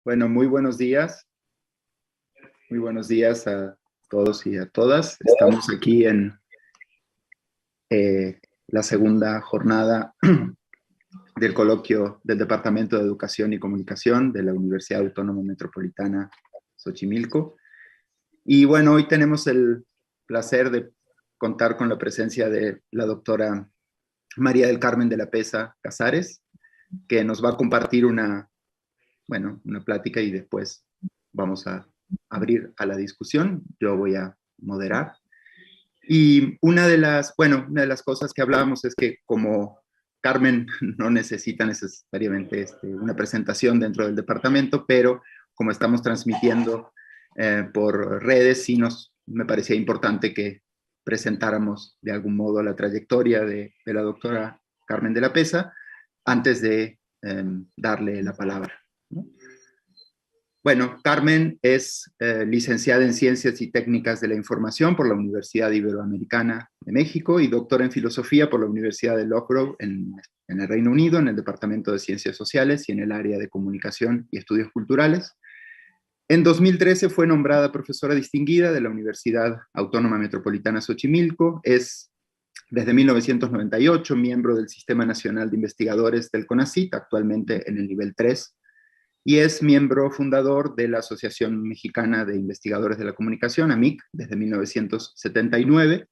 Bueno, muy buenos días. Muy buenos días a todos y a todas. Estamos aquí en la segunda jornada del coloquio del Departamento de Educación y Comunicación de la Universidad Autónoma Metropolitana Xochimilco. Y bueno, hoy tenemos el placer de contar con la presencia de la doctora María del Carmen de la Pesa Casares, que nos va a compartir una plática y después vamos a abrir a la discusión. Yo voy a moderar. Y una de las cosas que hablábamos es que como Carmen no necesita necesariamente una presentación dentro del departamento, pero como estamos transmitiendo por redes, sí me parecía importante que presentáramos de algún modo la trayectoria de la doctora Carmen de la Pesa antes de darle la palabra, ¿no? Bueno, Carmen es licenciada en Ciencias y Técnicas de la Información por la Universidad Iberoamericana de México y doctora en Filosofía por la Universidad de Loughborough en el Reino Unido, en el Departamento de Ciencias Sociales y en el área de Comunicación y Estudios Culturales. En 2013 fue nombrada profesora distinguida de la Universidad Autónoma Metropolitana Xochimilco. Es desde 1998 miembro del Sistema Nacional de Investigadores del CONACYT, actualmente en el nivel 3, y es miembro fundador de la Asociación Mexicana de Investigadores de la Comunicación, AMIC, desde 1979,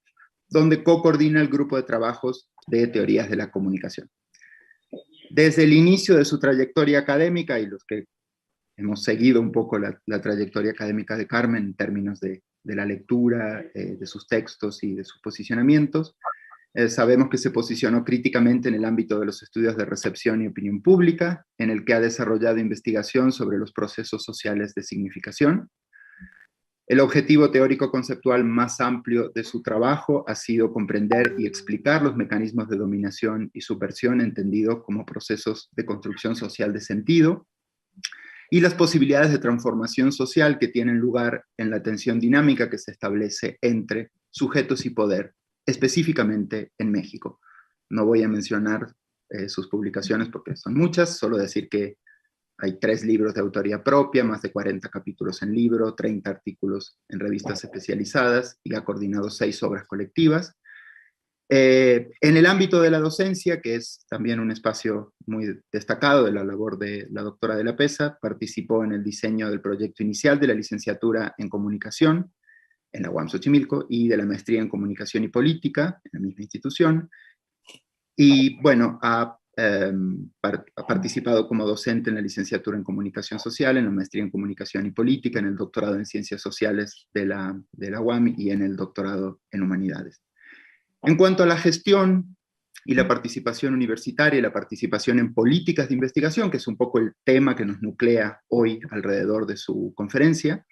donde co-coordina el grupo de trabajos de teorías de la comunicación. Desde el inicio de su trayectoria académica, y los que hemos seguido un poco la trayectoria académica de Carmen en términos de la lectura, de sus textos y de sus posicionamientos, sabemos que se posicionó críticamente en el ámbito de los estudios de recepción y opinión pública, en el que ha desarrollado investigación sobre los procesos sociales de significación. El objetivo teórico-conceptual más amplio de su trabajo ha sido comprender y explicar los mecanismos de dominación y subversión entendidos como procesos de construcción social de sentido y las posibilidades de transformación social que tienen lugar en la tensión dinámica que se establece entre sujetos y poder, específicamente en México. No voy a mencionar sus publicaciones porque son muchas, solo decir que hay 3 libros de autoría propia, más de 40 capítulos en libro, 30 artículos en revistas especializadas y ha coordinado 6 obras colectivas. En el ámbito de la docencia, que es también un espacio muy destacado de la labor de la doctora de la Pesa, participó en el diseño del proyecto inicial de la licenciatura en comunicación en la UAM Xochimilco y de la maestría en comunicación y política en la misma institución. Y bueno, ha participado como docente en la licenciatura en comunicación social, en la maestría en comunicación y política, en el doctorado en ciencias sociales de la UAM y en el doctorado en humanidades. En cuanto a la gestión y la participación universitaria y la participación en políticas de investigación, que es un poco el tema que nos nuclea hoy alrededor de su conferencia,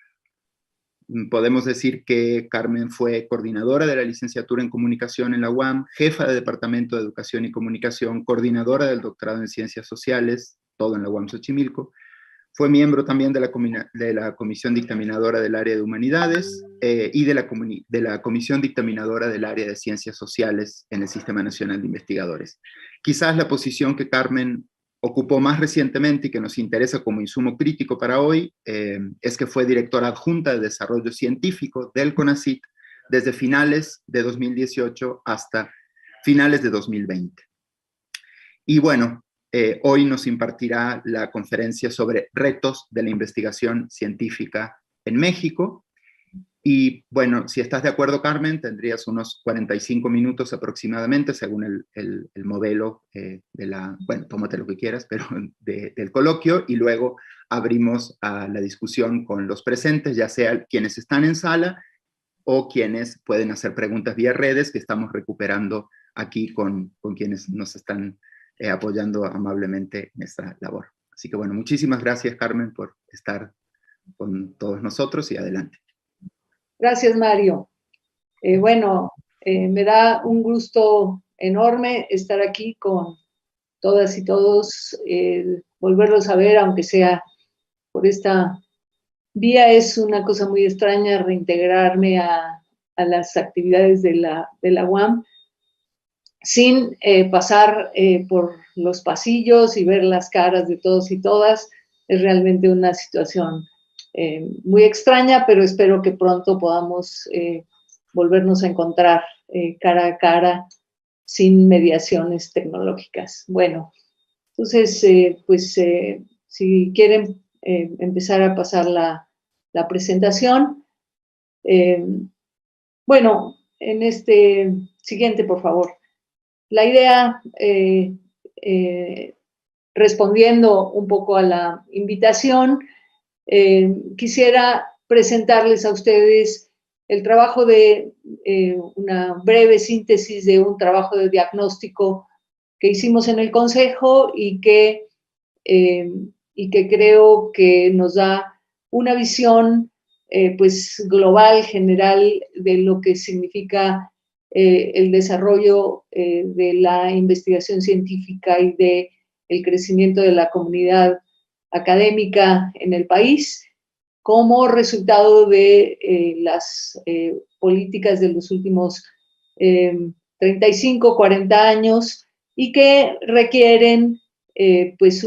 podemos decir que Carmen fue coordinadora de la licenciatura en comunicación en la UAM, jefa de Departamento de Educación y Comunicación, coordinadora del doctorado en Ciencias Sociales, todo en la UAM Xochimilco. Fue miembro también de la Comisión Dictaminadora del Área de Humanidades y de la Comisión Dictaminadora del Área de Ciencias Sociales en el Sistema Nacional de Investigadores. Quizás la posición que Carmen ocupó más recientemente y que nos interesa como insumo crítico para hoy es que fue directora adjunta de Desarrollo Científico del CONACYT desde finales de 2018 hasta finales de 2020. Y bueno, hoy nos impartirá la conferencia sobre retos de la investigación científica en México. Y bueno, si estás de acuerdo, Carmen, tendrías unos 45 minutos aproximadamente, según el modelo bueno, tómate lo que quieras, pero del coloquio, y luego abrimos a la discusión con los presentes, ya sea quienes están en sala o quienes pueden hacer preguntas vía redes, que estamos recuperando aquí con quienes nos están apoyando amablemente en esta labor. Así que bueno, muchísimas gracias, Carmen, por estar con todos nosotros y adelante. Gracias, Mario. Me da un gusto enorme estar aquí con todas y todos, volverlos a ver, aunque sea por esta vía. Es una cosa muy extraña reintegrarme a las actividades de la UAM sin pasar por los pasillos y ver las caras de todos y todas. Es realmente una situación muy extraña, pero espero que pronto podamos volvernos a encontrar cara a cara sin mediaciones tecnológicas. Bueno, entonces, si quieren empezar a pasar la presentación. Bueno, en este siguiente, por favor. La idea, respondiendo un poco a la invitación, quisiera presentarles a ustedes el trabajo de una breve síntesis de un trabajo de diagnóstico que hicimos en el Consejo y que creo que nos da una visión pues global, general, de lo que significa el desarrollo de la investigación científica y de el crecimiento de la comunidad académica en el país como resultado de las políticas de los últimos 35, 40 años y que requieren pues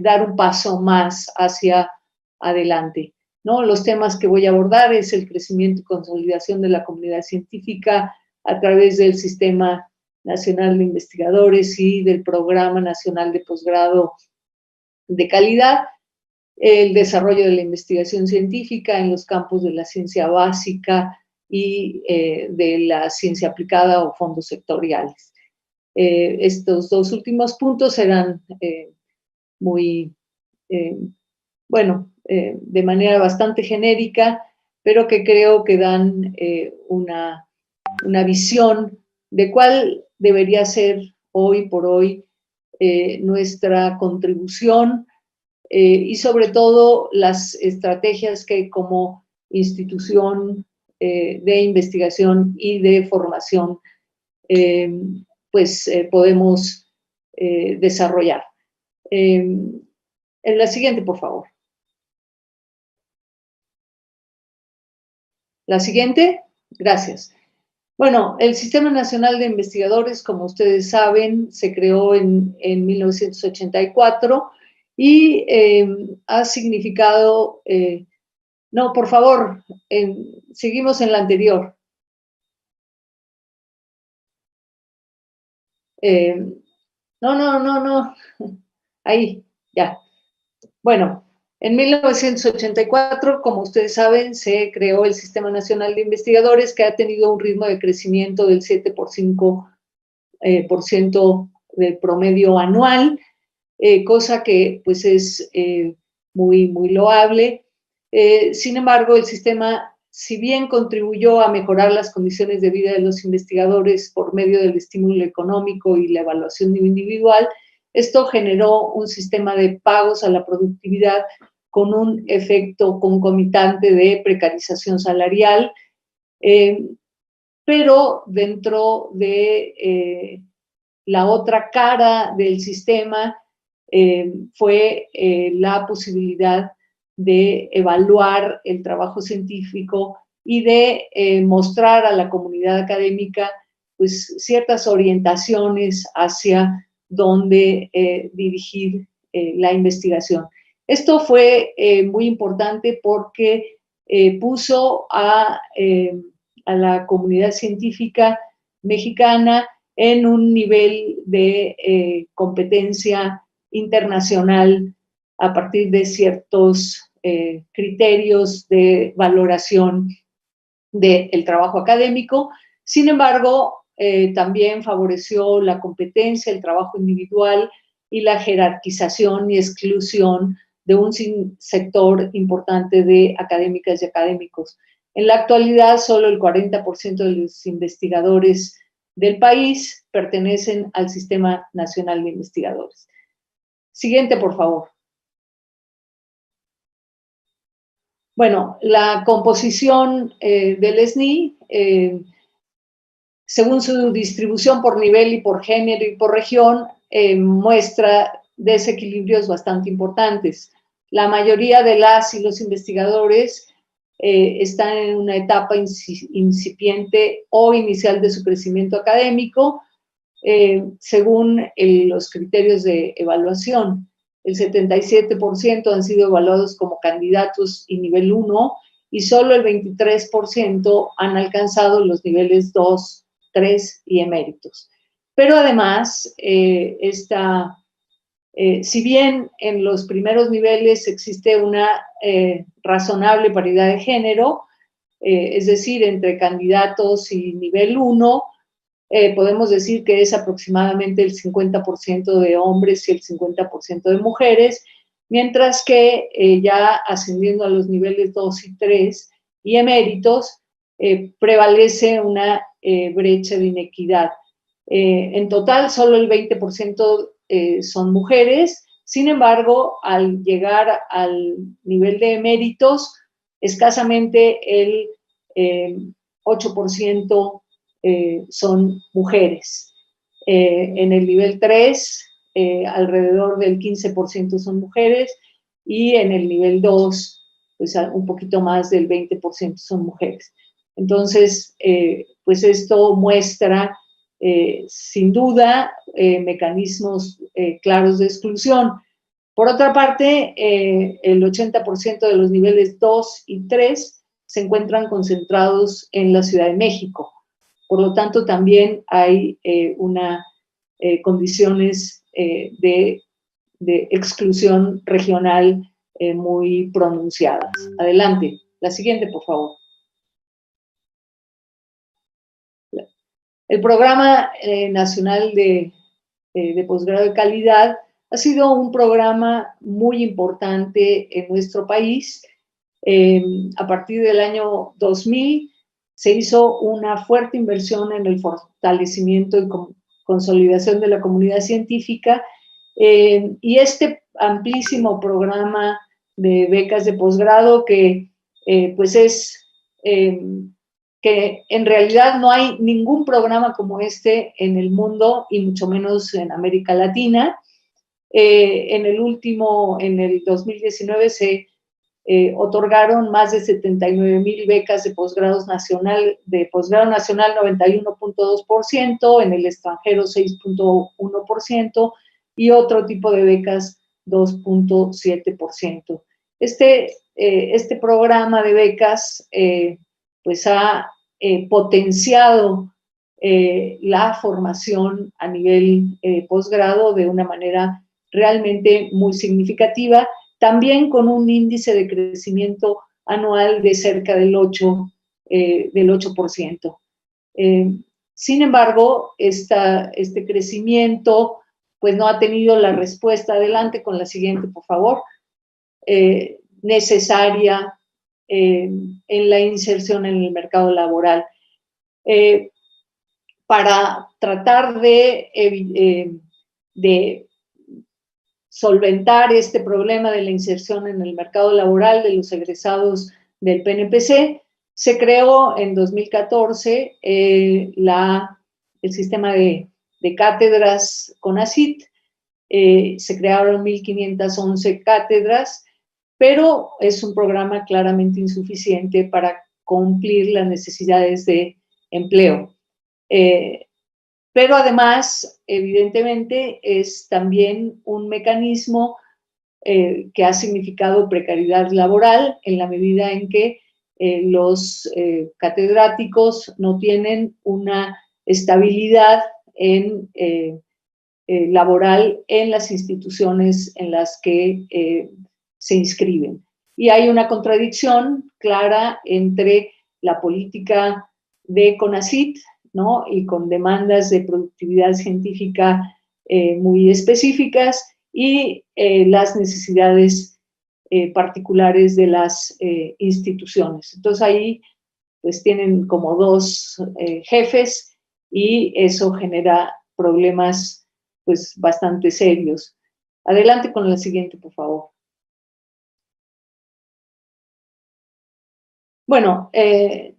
dar un paso más hacia adelante, ¿no? Los temas que voy a abordar es el crecimiento y consolidación de la comunidad científica a través del Sistema Nacional de Investigadores y del Programa Nacional de Posgrado de Calidad, el desarrollo de la investigación científica en los campos de la ciencia básica y de la ciencia aplicada o fondos sectoriales. Estos dos últimos puntos serán de manera bastante genérica, pero que creo que dan una visión de cuál debería ser hoy por hoy nuestra contribución y sobre todo las estrategias que como institución de investigación y de formación podemos desarrollar. En la siguiente, por favor. La siguiente, gracias. Bueno, el Sistema Nacional de Investigadores, como ustedes saben, se creó en 1984 y ha significado... no, por favor, seguimos en la anterior. No. Ahí, ya. Bueno, en 1984, como ustedes saben, se creó el Sistema Nacional de Investigadores, que ha tenido un ritmo de crecimiento del 7% del promedio anual, cosa que pues es muy loable. Sin embargo, el sistema, si bien contribuyó a mejorar las condiciones de vida de los investigadores por medio del estímulo económico y la evaluación individual, esto generó un sistema de pagos a la productividad con un efecto concomitante de precarización salarial, pero dentro de la otra cara del sistema fue la posibilidad de evaluar el trabajo científico y de mostrar a la comunidad académica pues, ciertas orientaciones hacia dónde dirigir la investigación. Esto fue muy importante porque puso a la comunidad científica mexicana en un nivel de competencia internacional a partir de ciertos criterios de valoración del trabajo académico. Sin embargo, también favoreció la competencia, el trabajo individual y la jerarquización y exclusión de un sector importante de académicas y académicos. En la actualidad, solo el 40% de los investigadores del país pertenecen al Sistema Nacional de Investigadores. Siguiente, por favor. Bueno, la composición del SNI, según su distribución por nivel y por género y por región, muestra desequilibrios bastante importantes. La mayoría de las y los investigadores están en una etapa incipiente o inicial de su crecimiento académico, según los criterios de evaluación. el 77% han sido evaluados como candidatos y nivel 1, y solo el 23% han alcanzado los niveles 2, 3 y eméritos. Pero además, si bien en los primeros niveles existe una razonable paridad de género, es decir, entre candidatos y nivel 1, podemos decir que es aproximadamente el 50% de hombres y el 50% de mujeres, mientras que ya ascendiendo a los niveles 2 y 3 y eméritos, prevalece una brecha de inequidad. En total, solo el 20% son mujeres. Sin embargo, al llegar al nivel de eméritos, escasamente el 8% son mujeres. En el nivel 3, alrededor del 15% son mujeres, y en el nivel 2, pues un poquito más del 20% son mujeres. Entonces, pues esto muestra, sin duda, mecanismos claros de exclusión. Por otra parte, el 80% de los niveles 2 y 3 se encuentran concentrados en la Ciudad de México. Por lo tanto, también hay condiciones de exclusión regional muy pronunciadas. Adelante. La siguiente, por favor. El Programa Nacional de Posgrado de Calidad ha sido un programa muy importante en nuestro país. A partir del año 2000 se hizo una fuerte inversión en el fortalecimiento y consolidación de la comunidad científica, y este amplísimo programa de becas de posgrado que pues es que en realidad no hay ningún programa como este en el mundo y mucho menos en América Latina. En el 2019 se otorgaron más de 79,000 becas de posgrado nacional, 91.2%, en el extranjero 6.1%, y otro tipo de becas 2.7%. Este programa de becas pues ha potenciado la formación a nivel posgrado de una manera realmente muy significativa, también con un índice de crecimiento anual de cerca del 8%. Sin embargo, este crecimiento pues no ha tenido la respuesta, adelante con la siguiente, por favor, necesaria en la inserción en el mercado laboral. Para tratar de solventar este problema de la inserción en el mercado laboral de los egresados del PNPC, se creó en 2014 el sistema de cátedras CONACYT. Se crearon 1,511 cátedras, pero es un programa claramente insuficiente para cumplir las necesidades de empleo. Pero además, evidentemente, es también un mecanismo que ha significado precariedad laboral en la medida en que los catedráticos no tienen una estabilidad laboral en las instituciones en las que se inscriben. Y hay una contradicción clara entre la política de CONACYT, ¿no?, y con demandas de productividad científica muy específicas, y las necesidades particulares de las instituciones. Entonces ahí pues tienen como dos jefes, y eso genera problemas pues bastante serios. Adelante con la siguiente, por favor. Bueno,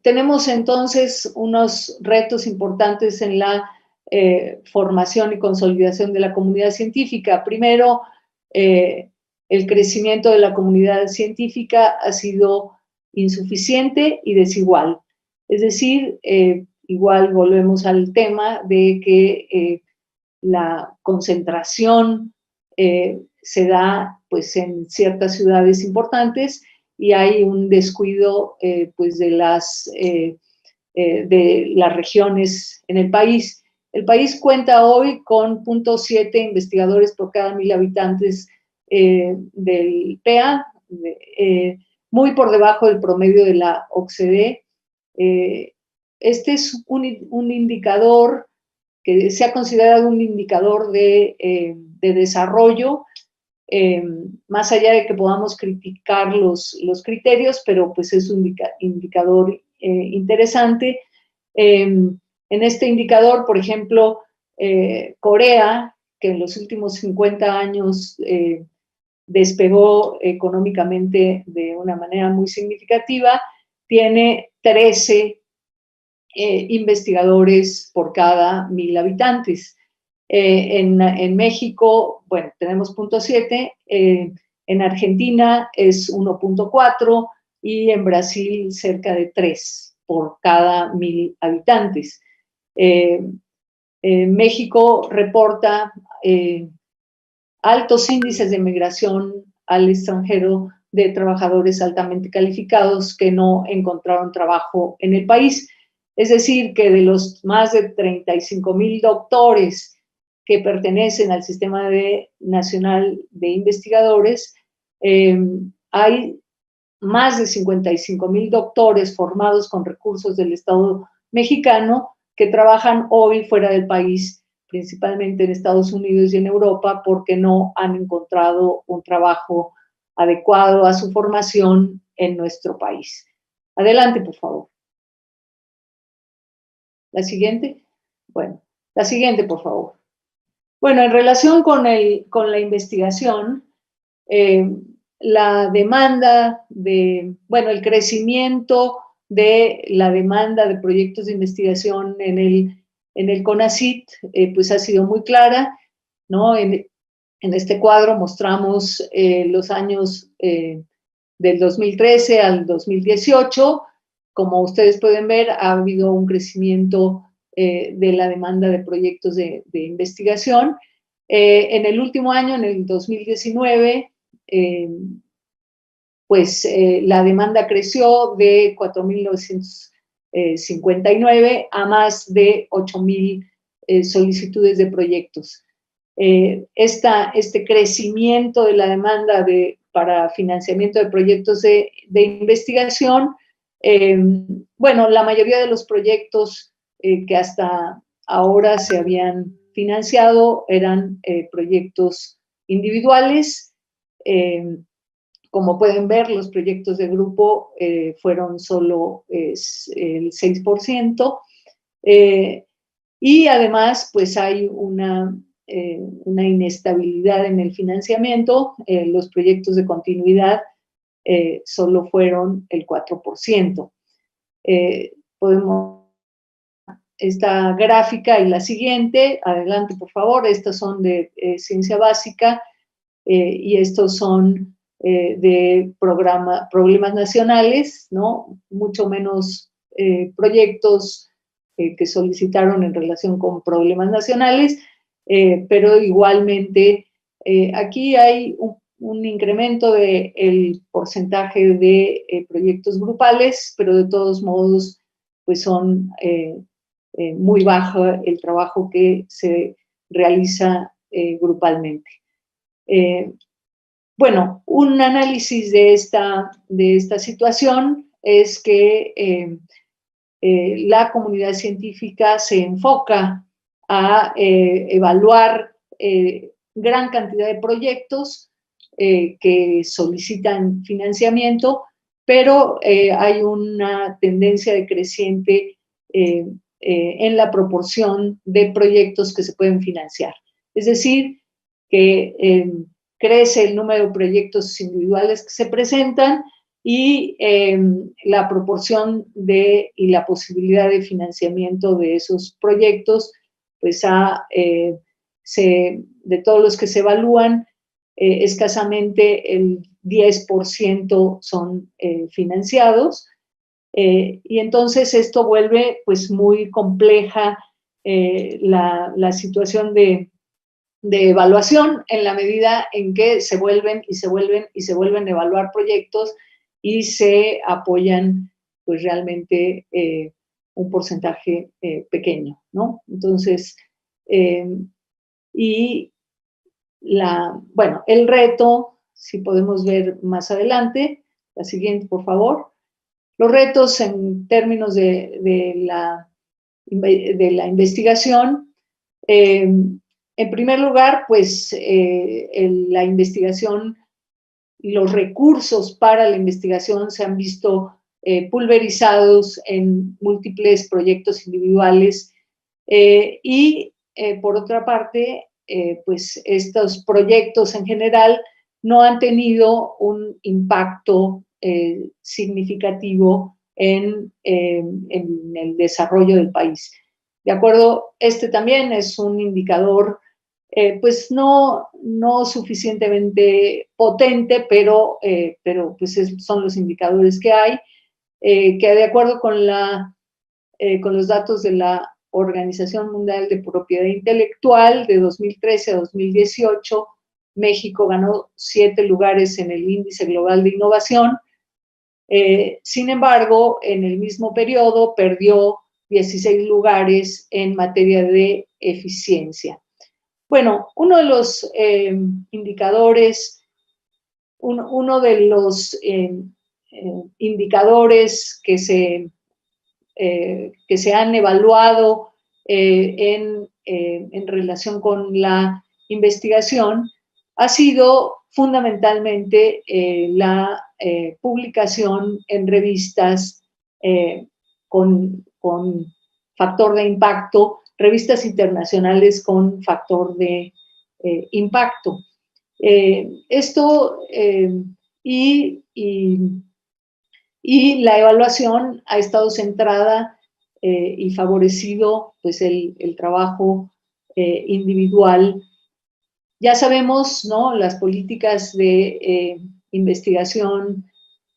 tenemos entonces unos retos importantes en la formación y consolidación de la comunidad científica. Primero, el crecimiento de la comunidad científica ha sido insuficiente y desigual. Es decir, igual volvemos al tema de que la concentración se da pues en ciertas ciudades importantes y hay un descuido pues de las regiones en el país. El país cuenta hoy con 0.7 investigadores por cada 1,000 habitantes del PEA, muy por debajo del promedio de la OCDE. Este es un indicador que se ha considerado un indicador de desarrollo, más allá de que podamos criticar los criterios, pero pues es un indicador interesante. En este indicador, por ejemplo, Corea, que en los últimos 50 años despegó económicamente de una manera muy significativa, tiene 13 investigadores por cada 1,000 habitantes. En México, bueno, tenemos 0.7, en Argentina es 1.4 y en Brasil cerca de 3 por cada 1,000 habitantes. México reporta altos índices de migración al extranjero de trabajadores altamente calificados que no encontraron trabajo en el país. Es decir, que de los más de 35,000 doctores que pertenecen al Sistema Nacional de Investigadores, hay más de 55,000 doctores formados con recursos del Estado mexicano que trabajan hoy fuera del país, principalmente en Estados Unidos y en Europa, porque no han encontrado un trabajo adecuado a su formación en nuestro país. Adelante, por favor. La siguiente. Bueno, la siguiente, por favor. Bueno, en relación con la investigación, la demanda el crecimiento de la demanda de proyectos de investigación en el CONACYT, pues ha sido muy clara, ¿no? En este cuadro mostramos los años del 2013 al 2018. Como ustedes pueden ver, ha habido un crecimiento de la demanda de proyectos de investigación. En el último año, en el 2019, la demanda creció de 4,959 a más de 8,000 solicitudes de proyectos. Este crecimiento de la demanda para financiamiento de proyectos de investigación, la mayoría de los proyectos que hasta ahora se habían financiado eran proyectos individuales. Como pueden ver, los proyectos de grupo fueron solo el 6%. Y además, pues hay una inestabilidad en el financiamiento. Los proyectos de continuidad solo fueron el 4%. Podemos esta gráfica y la siguiente, adelante por favor, estas son de ciencia básica y estos son de problemas nacionales, ¿no? Mucho menos proyectos que solicitaron en relación con problemas nacionales, pero igualmente aquí hay un incremento del porcentaje de proyectos grupales, pero de todos modos pues son muy bajo el trabajo que se realiza grupalmente. Un análisis de esta situación es que la comunidad científica se enfoca a evaluar gran cantidad de proyectos que solicitan financiamiento, pero hay una tendencia decreciente en la proporción de proyectos que se pueden financiar. Es decir, que crece el número de proyectos individuales que se presentan y la proporción y la posibilidad de financiamiento de esos proyectos, pues de todos los que se evalúan, escasamente el 10% son financiados. Y entonces esto vuelve pues muy compleja la situación de evaluación en la medida en que se vuelven a evaluar proyectos y se apoyan pues realmente un porcentaje pequeño, ¿no? Entonces, bueno, el reto, si podemos ver más adelante, la siguiente, por favor. Los retos en términos de la investigación, en primer lugar, pues la investigación, los recursos para la investigación se han visto pulverizados en múltiples proyectos individuales y por otra parte, pues estos proyectos en general no han tenido un impacto significativo en el desarrollo del país. De acuerdo, este también es un indicador pues no suficientemente potente, pero pues son los indicadores que hay, que de acuerdo con los datos de la Organización Mundial de Propiedad Intelectual de 2013 a 2018, México ganó 7 lugares en el Índice Global de Innovación. Sin embargo, en el mismo periodo perdió 16 lugares en materia de eficiencia. Bueno, uno de los indicadores, uno de los indicadores que se han evaluado en relación con la investigación ha sido fundamentalmente la publicación en revistas con factor de impacto, revistas internacionales con factor de impacto. Y la evaluación ha estado centrada y favorecido pues el trabajo individual. Ya sabemos, ¿no?, las políticas de investigación,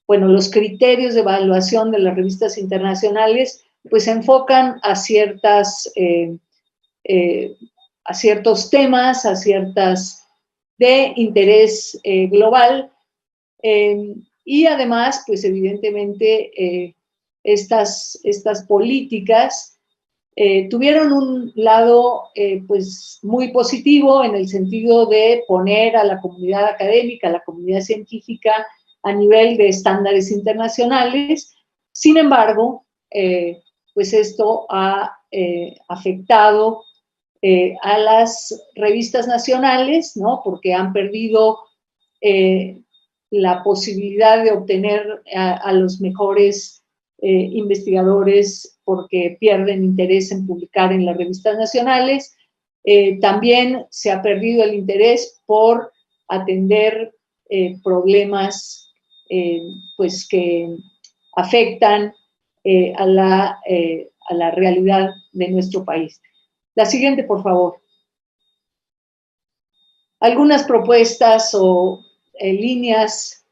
bueno, los criterios de evaluación de las revistas internacionales pues se enfocan a ciertos temas, a ciertas de interés global, y además, pues evidentemente, estas políticas tuvieron un lado pues muy positivo en el sentido de poner a la comunidad académica, a la comunidad científica a nivel de estándares internacionales. Sin embargo, pues esto ha afectado a las revistas nacionales, ¿no?, porque han perdido la posibilidad de obtener a los mejores investigadores porque pierden interés en publicar en las revistas nacionales. También se ha perdido el interés por atender problemas pues que afectan a la realidad de nuestro país. La siguiente, por favor. Algunas propuestas o líneas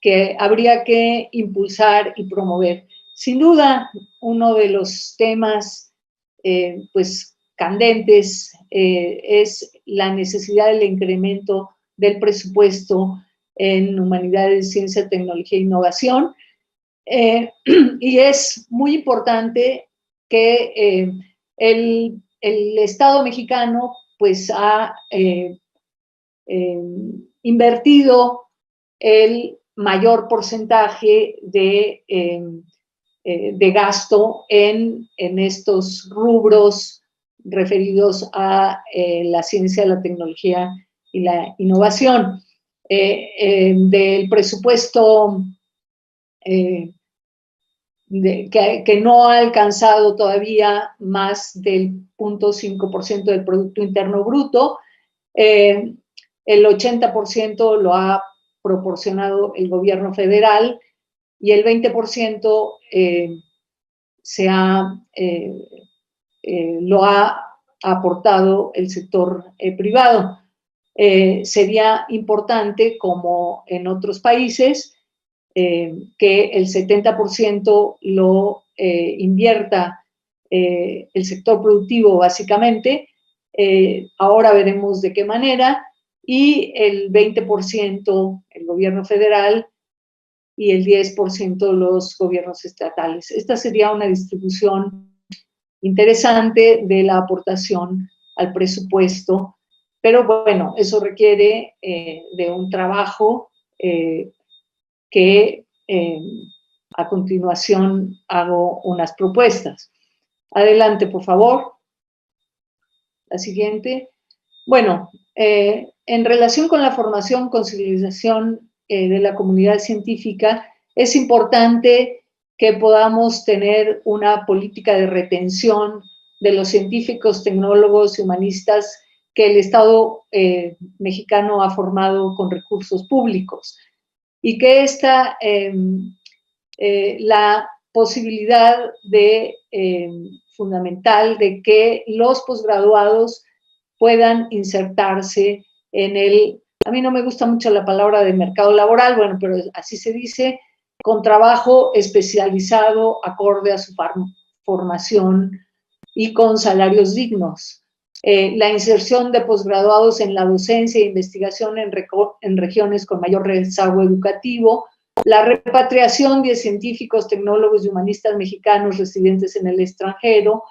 que habría que impulsar y promover. Sin duda, uno de los temas pues candentes es la necesidad del incremento del presupuesto en humanidades, ciencia, tecnología e innovación. Y es muy importante que el Estado mexicano pues ha invertido el mayor porcentaje de gasto en estos rubros referidos a la ciencia, la tecnología y la innovación. Del presupuesto que no ha alcanzado todavía más del 0.5% del Producto Interno Bruto, el 80% lo ha proporcionado el gobierno federal y el 20% lo ha aportado el sector privado. Sería importante, como en otros países, que el 70% lo invierta el sector productivo básicamente, ahora veremos de qué manera, y el 20% el gobierno federal y el 10% los gobiernos estatales. Esta sería una distribución interesante de la aportación al presupuesto, pero bueno, eso requiere de un trabajo que a continuación hago unas propuestas. Adelante, por favor. La siguiente. Bueno, en relación con la formación, concientización de la comunidad científica, es importante que podamos tener una política de retención de los científicos, tecnólogos y humanistas que el Estado mexicano ha formado con recursos públicos, y que esta, la posibilidad de, fundamental de que los posgraduados puedan insertarse en el, a mí no me gusta mucho la palabra de mercado laboral, bueno, pero así se dice, con trabajo especializado acorde a su formación y con salarios dignos. La inserción de posgraduados en la docencia e investigación en regiones con mayor rezago educativo, la repatriación de científicos, tecnólogos y humanistas mexicanos residentes en el extranjero,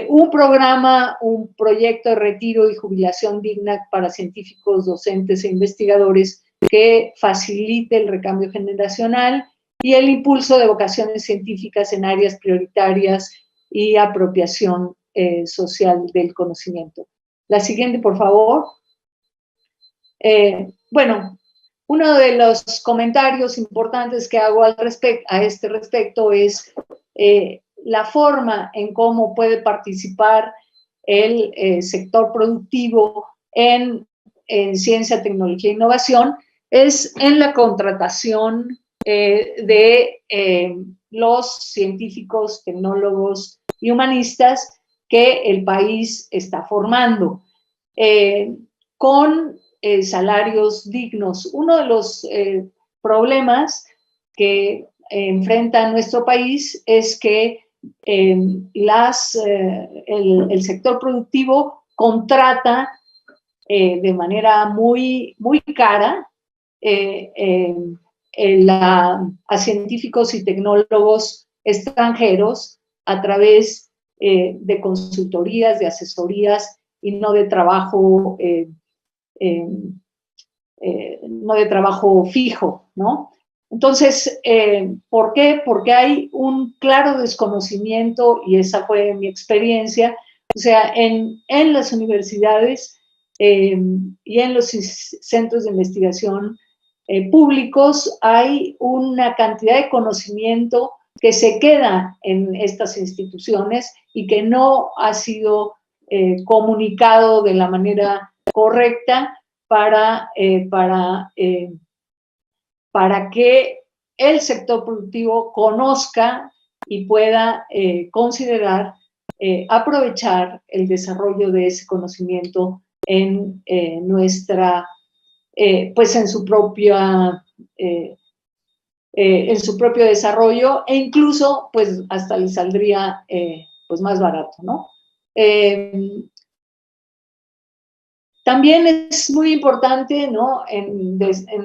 un programa, un proyecto de retiro y jubilación digna para científicos, docentes e investigadores que facilite el recambio generacional y el impulso de vocaciones científicas en áreas prioritarias y apropiación social del conocimiento. La siguiente, por favor. Bueno, uno de los comentarios importantes que hago a este respecto es la forma en cómo puede participar el sector productivo en ciencia, tecnología e innovación, es en la contratación de los científicos, tecnólogos y humanistas que el país está formando, con salarios dignos. Uno de los problemas que enfrenta nuestro país es que el sector productivo contrata de manera muy cara a científicos y tecnólogos extranjeros a través de consultorías, de asesorías y no de trabajo no de trabajo fijo, ¿no? Entonces, ¿por qué? Porque hay un claro desconocimiento, y esa fue mi experiencia, o sea, en las universidades y en los centros de investigación públicos hay una cantidad de conocimiento que se queda en estas instituciones y que no ha sido comunicado de la manera correcta para que el sector productivo conozca y pueda considerar aprovechar el desarrollo de ese conocimiento en nuestra, pues en su propio desarrollo, e incluso pues hasta le saldría pues más barato, ¿no? También es muy importante, ¿no?, en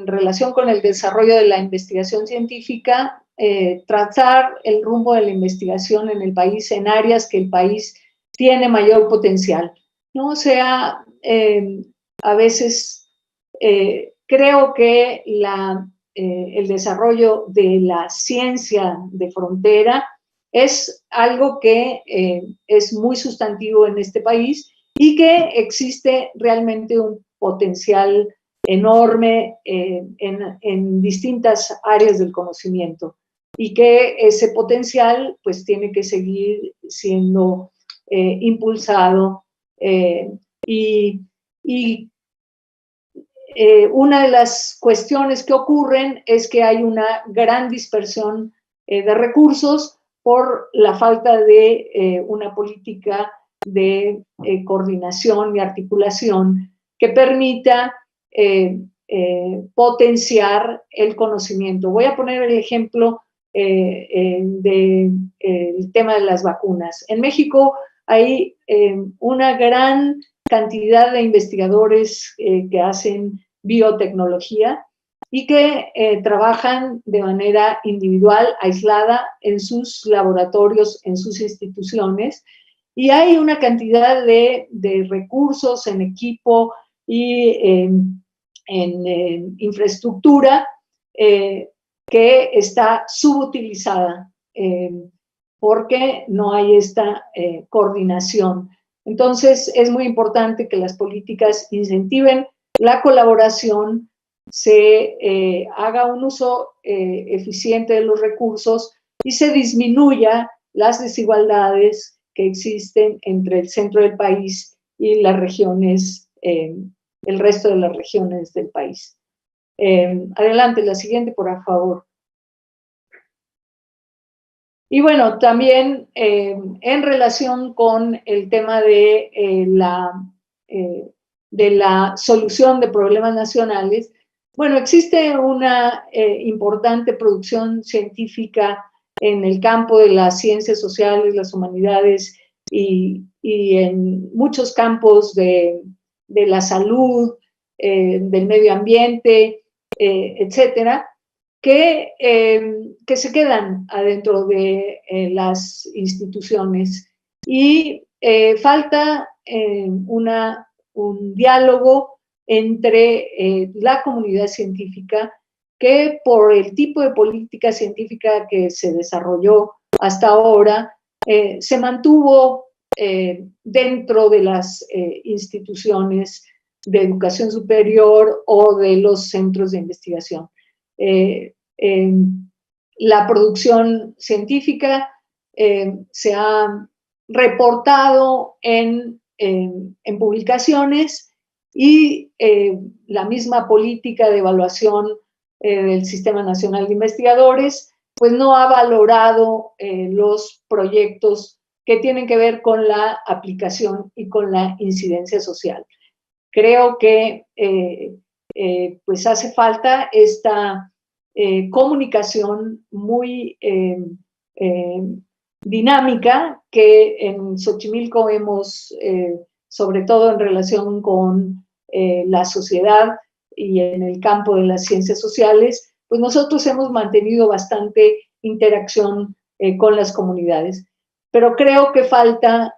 relación con el desarrollo de la investigación científica, trazar el rumbo de la investigación en el país, en áreas que el país tiene mayor potencial, ¿no? O sea, a veces creo que el desarrollo de la ciencia de frontera es algo que es muy sustantivo en este país, y que existe realmente un potencial enorme en distintas áreas del conocimiento, y que ese potencial pues tiene que seguir siendo impulsado una de las cuestiones que ocurren es que hay una gran dispersión de recursos por la falta de una política de coordinación y articulación que permita potenciar el conocimiento. Voy a poner el ejemplo del tema de las vacunas. En México hay una gran cantidad de investigadores que hacen biotecnología y que trabajan de manera individual, aislada, en sus laboratorios, en sus instituciones, y hay una cantidad de recursos en equipo y en infraestructura que está subutilizada porque no hay esta coordinación. Entonces, es muy importante que las políticas incentiven la colaboración, se haga un uso eficiente de los recursos y se disminuya las desigualdades que existen entre el centro del país y las regiones, el resto de las regiones del país. Adelante, la siguiente, por favor. Y bueno, también en relación con el tema de la solución de problemas nacionales, bueno, existe una importante producción científica en el campo de las ciencias sociales, las humanidades y en muchos campos de la salud, del medio ambiente, etcétera, que se quedan adentro de las instituciones y falta un diálogo entre la comunidad científica, que por el tipo de política científica que se desarrolló hasta ahora, se mantuvo dentro de las instituciones de educación superior o de los centros de investigación. La producción científica se ha reportado en publicaciones y la misma política de evaluación del Sistema Nacional de Investigadores pues no ha valorado los proyectos que tienen que ver con la aplicación y con la incidencia social. Creo que pues hace falta esta comunicación muy dinámica que en Xochimilco hemos, sobre todo en relación con la sociedad y en el campo de las ciencias sociales, pues nosotros hemos mantenido bastante interacción con las comunidades. Pero creo que falta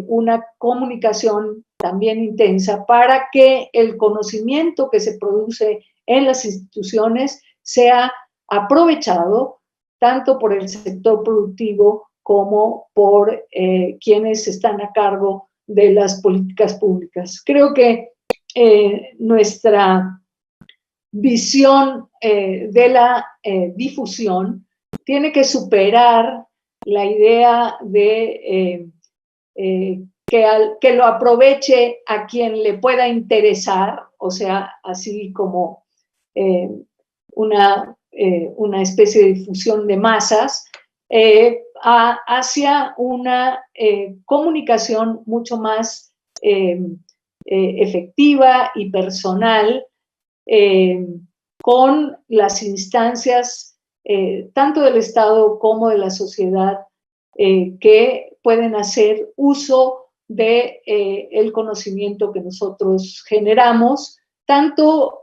una comunicación también intensa para que el conocimiento que se produce en las instituciones sea aprovechado tanto por el sector productivo como por quienes están a cargo de las políticas públicas. Creo que nuestra visión de la difusión tiene que superar la idea de que lo aproveche a quien le pueda interesar, o sea, así como una especie de difusión de masas, hacia una comunicación mucho más efectiva y personal con las instancias tanto del Estado como de la sociedad que pueden hacer uso de el conocimiento que nosotros generamos, tanto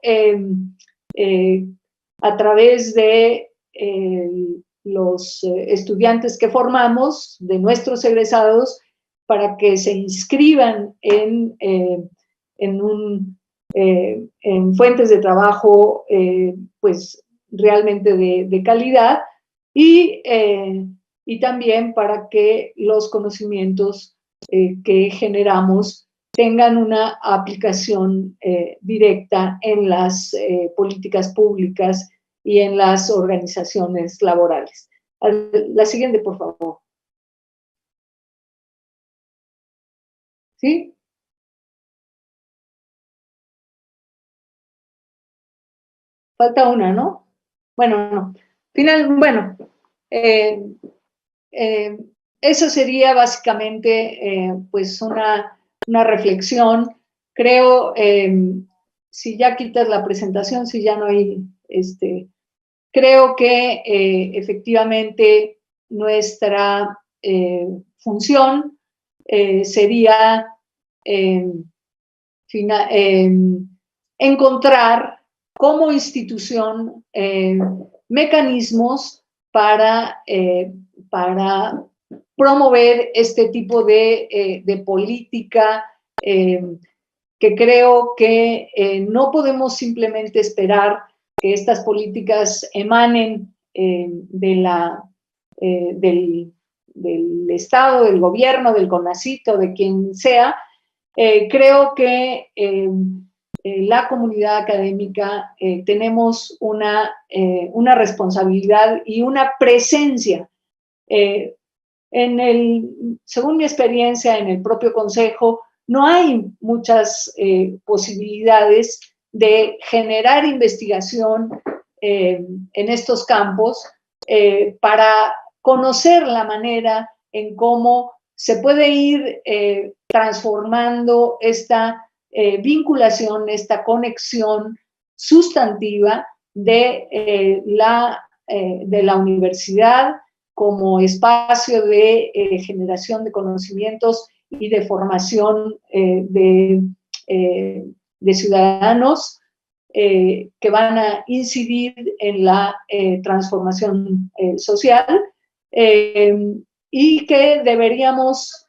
a través de los estudiantes que formamos, de nuestros egresados, para que se inscriban en fuentes de trabajo pues realmente de calidad y también para que los conocimientos que generamos tengan una aplicación directa en las políticas públicas y en las organizaciones laborales. La siguiente, por favor. ¿Sí? Falta una, ¿no? Bueno, no. Bueno, eso sería básicamente pues una reflexión. Creo, si ya quitas la presentación, si ya no hay creo que efectivamente nuestra función sería encontrar como institución mecanismos para promover este tipo de política que creo que no podemos simplemente esperar que estas políticas emanen del Estado, del gobierno, del CONACYT o de quien sea. Creo que la comunidad académica tenemos una responsabilidad y una presencia. Según mi experiencia en el propio Consejo, no hay muchas posibilidades de generar investigación en estos campos para conocer la manera en cómo se puede ir transformando esta vinculación, esta conexión sustantiva de la universidad como espacio de generación de conocimientos y de formación de ciudadanos que van a incidir en la transformación social y que deberíamos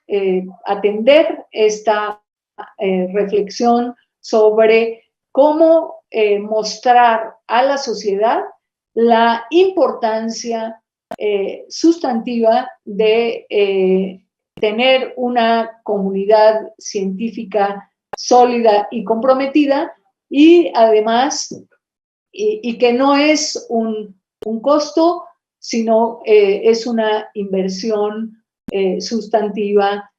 atender esta reflexión sobre cómo mostrar a la sociedad la importancia sustantiva de tener una comunidad científica sólida y comprometida y además, y que no es un costo, sino es una inversión sustantiva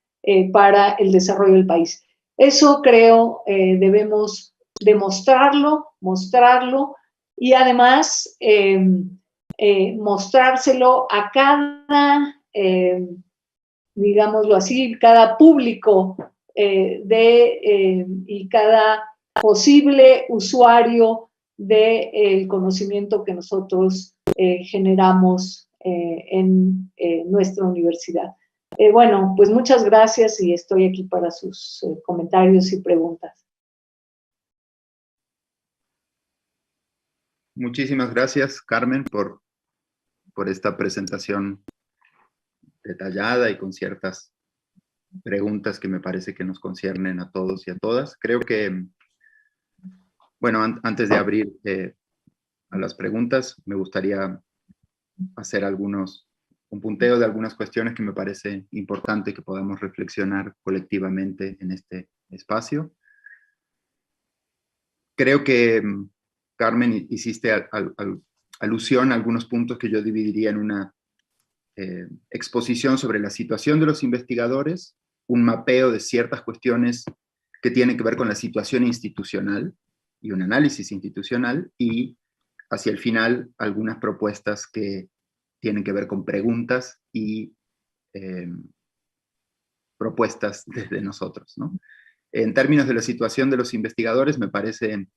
para el desarrollo del país. Eso creo debemos demostrarlo, mostrarlo y además mostrárselo a cada, digámoslo así, cada público y cada posible usuario del conocimiento que nosotros generamos en nuestra universidad. Bueno, pues muchas gracias y estoy aquí para sus comentarios y preguntas. Muchísimas gracias, Carmen, por esta presentación detallada y con ciertas preguntas que me parece que nos conciernen a todos y a todas. Creo que, bueno, antes de abrir a las preguntas, me gustaría hacer un punteo de algunas cuestiones que me parece importante que podamos reflexionar colectivamente en este espacio. Creo que, Carmen, hiciste alusión a algunos puntos que yo dividiría en una exposición sobre la situación de los investigadores, un mapeo de ciertas cuestiones que tienen que ver con la situación institucional y un análisis institucional, y hacia el final algunas propuestas que tienen que ver con preguntas y propuestas desde nosotros, ¿no? En términos de la situación de los investigadores, me parece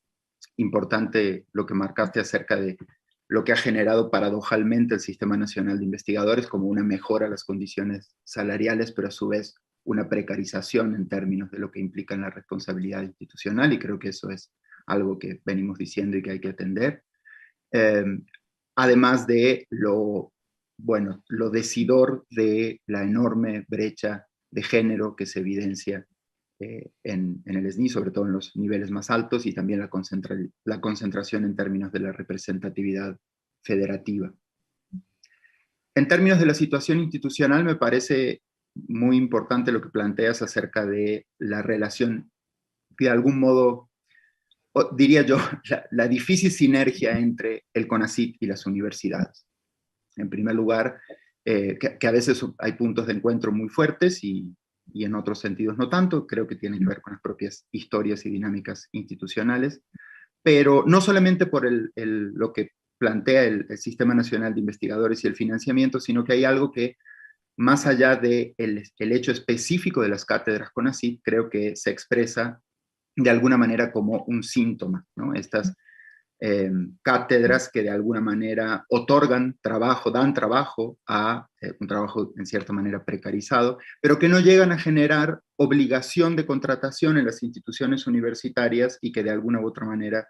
importante lo que marcaste acerca de lo que ha generado paradojalmente el Sistema Nacional de Investigadores como una mejora a las condiciones salariales, pero a su vez una precarización en términos de lo que implica en la responsabilidad institucional, y creo que eso es algo que venimos diciendo y que hay que atender. Además de lo decidor de la enorme brecha de género que se evidencia en el SNI, sobre todo en los niveles más altos, y también la concentración en términos de la representatividad federativa. En términos de la situación institucional, me parece muy importante lo que planteas acerca de la relación, de algún modo, diría yo, la difícil sinergia entre el CONACYT y las universidades. En primer lugar, que a veces hay puntos de encuentro muy fuertes y en otros sentidos no tanto, creo que tienen que ver con las propias historias y dinámicas institucionales, pero no solamente por lo que plantea el Sistema Nacional de Investigadores y el financiamiento, sino que hay algo que, más allá del hecho específico de las cátedras CONACYT, creo que se expresa de alguna manera como un síntoma, ¿no? Estas cátedras que de alguna manera otorgan trabajo, dan trabajo a un trabajo en cierta manera precarizado, pero que no llegan a generar obligación de contratación en las instituciones universitarias y que de alguna u otra manera,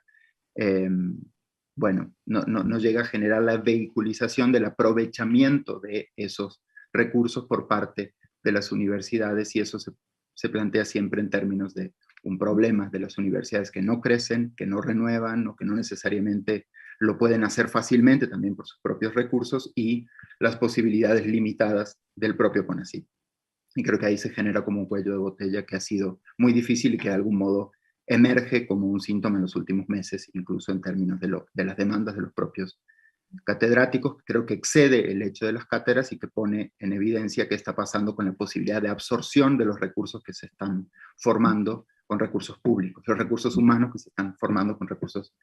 bueno, no llega a generar la vehiculización del aprovechamiento de esos recursos por parte de las universidades, y eso se plantea siempre en términos de un problema de las universidades que no crecen, que no renuevan o que no necesariamente lo pueden hacer fácilmente también por sus propios recursos, y las posibilidades limitadas del propio CONACYT. Y creo que ahí se genera como un cuello de botella que ha sido muy difícil y que de algún modo emerge como un síntoma en los últimos meses, incluso en términos de las demandas de los propios catedráticos. Creo que excede el hecho de las cátedras y que pone en evidencia qué está pasando con la posibilidad de absorción de los recursos que se están formando con recursos públicos, los recursos humanos que se están formando con recursos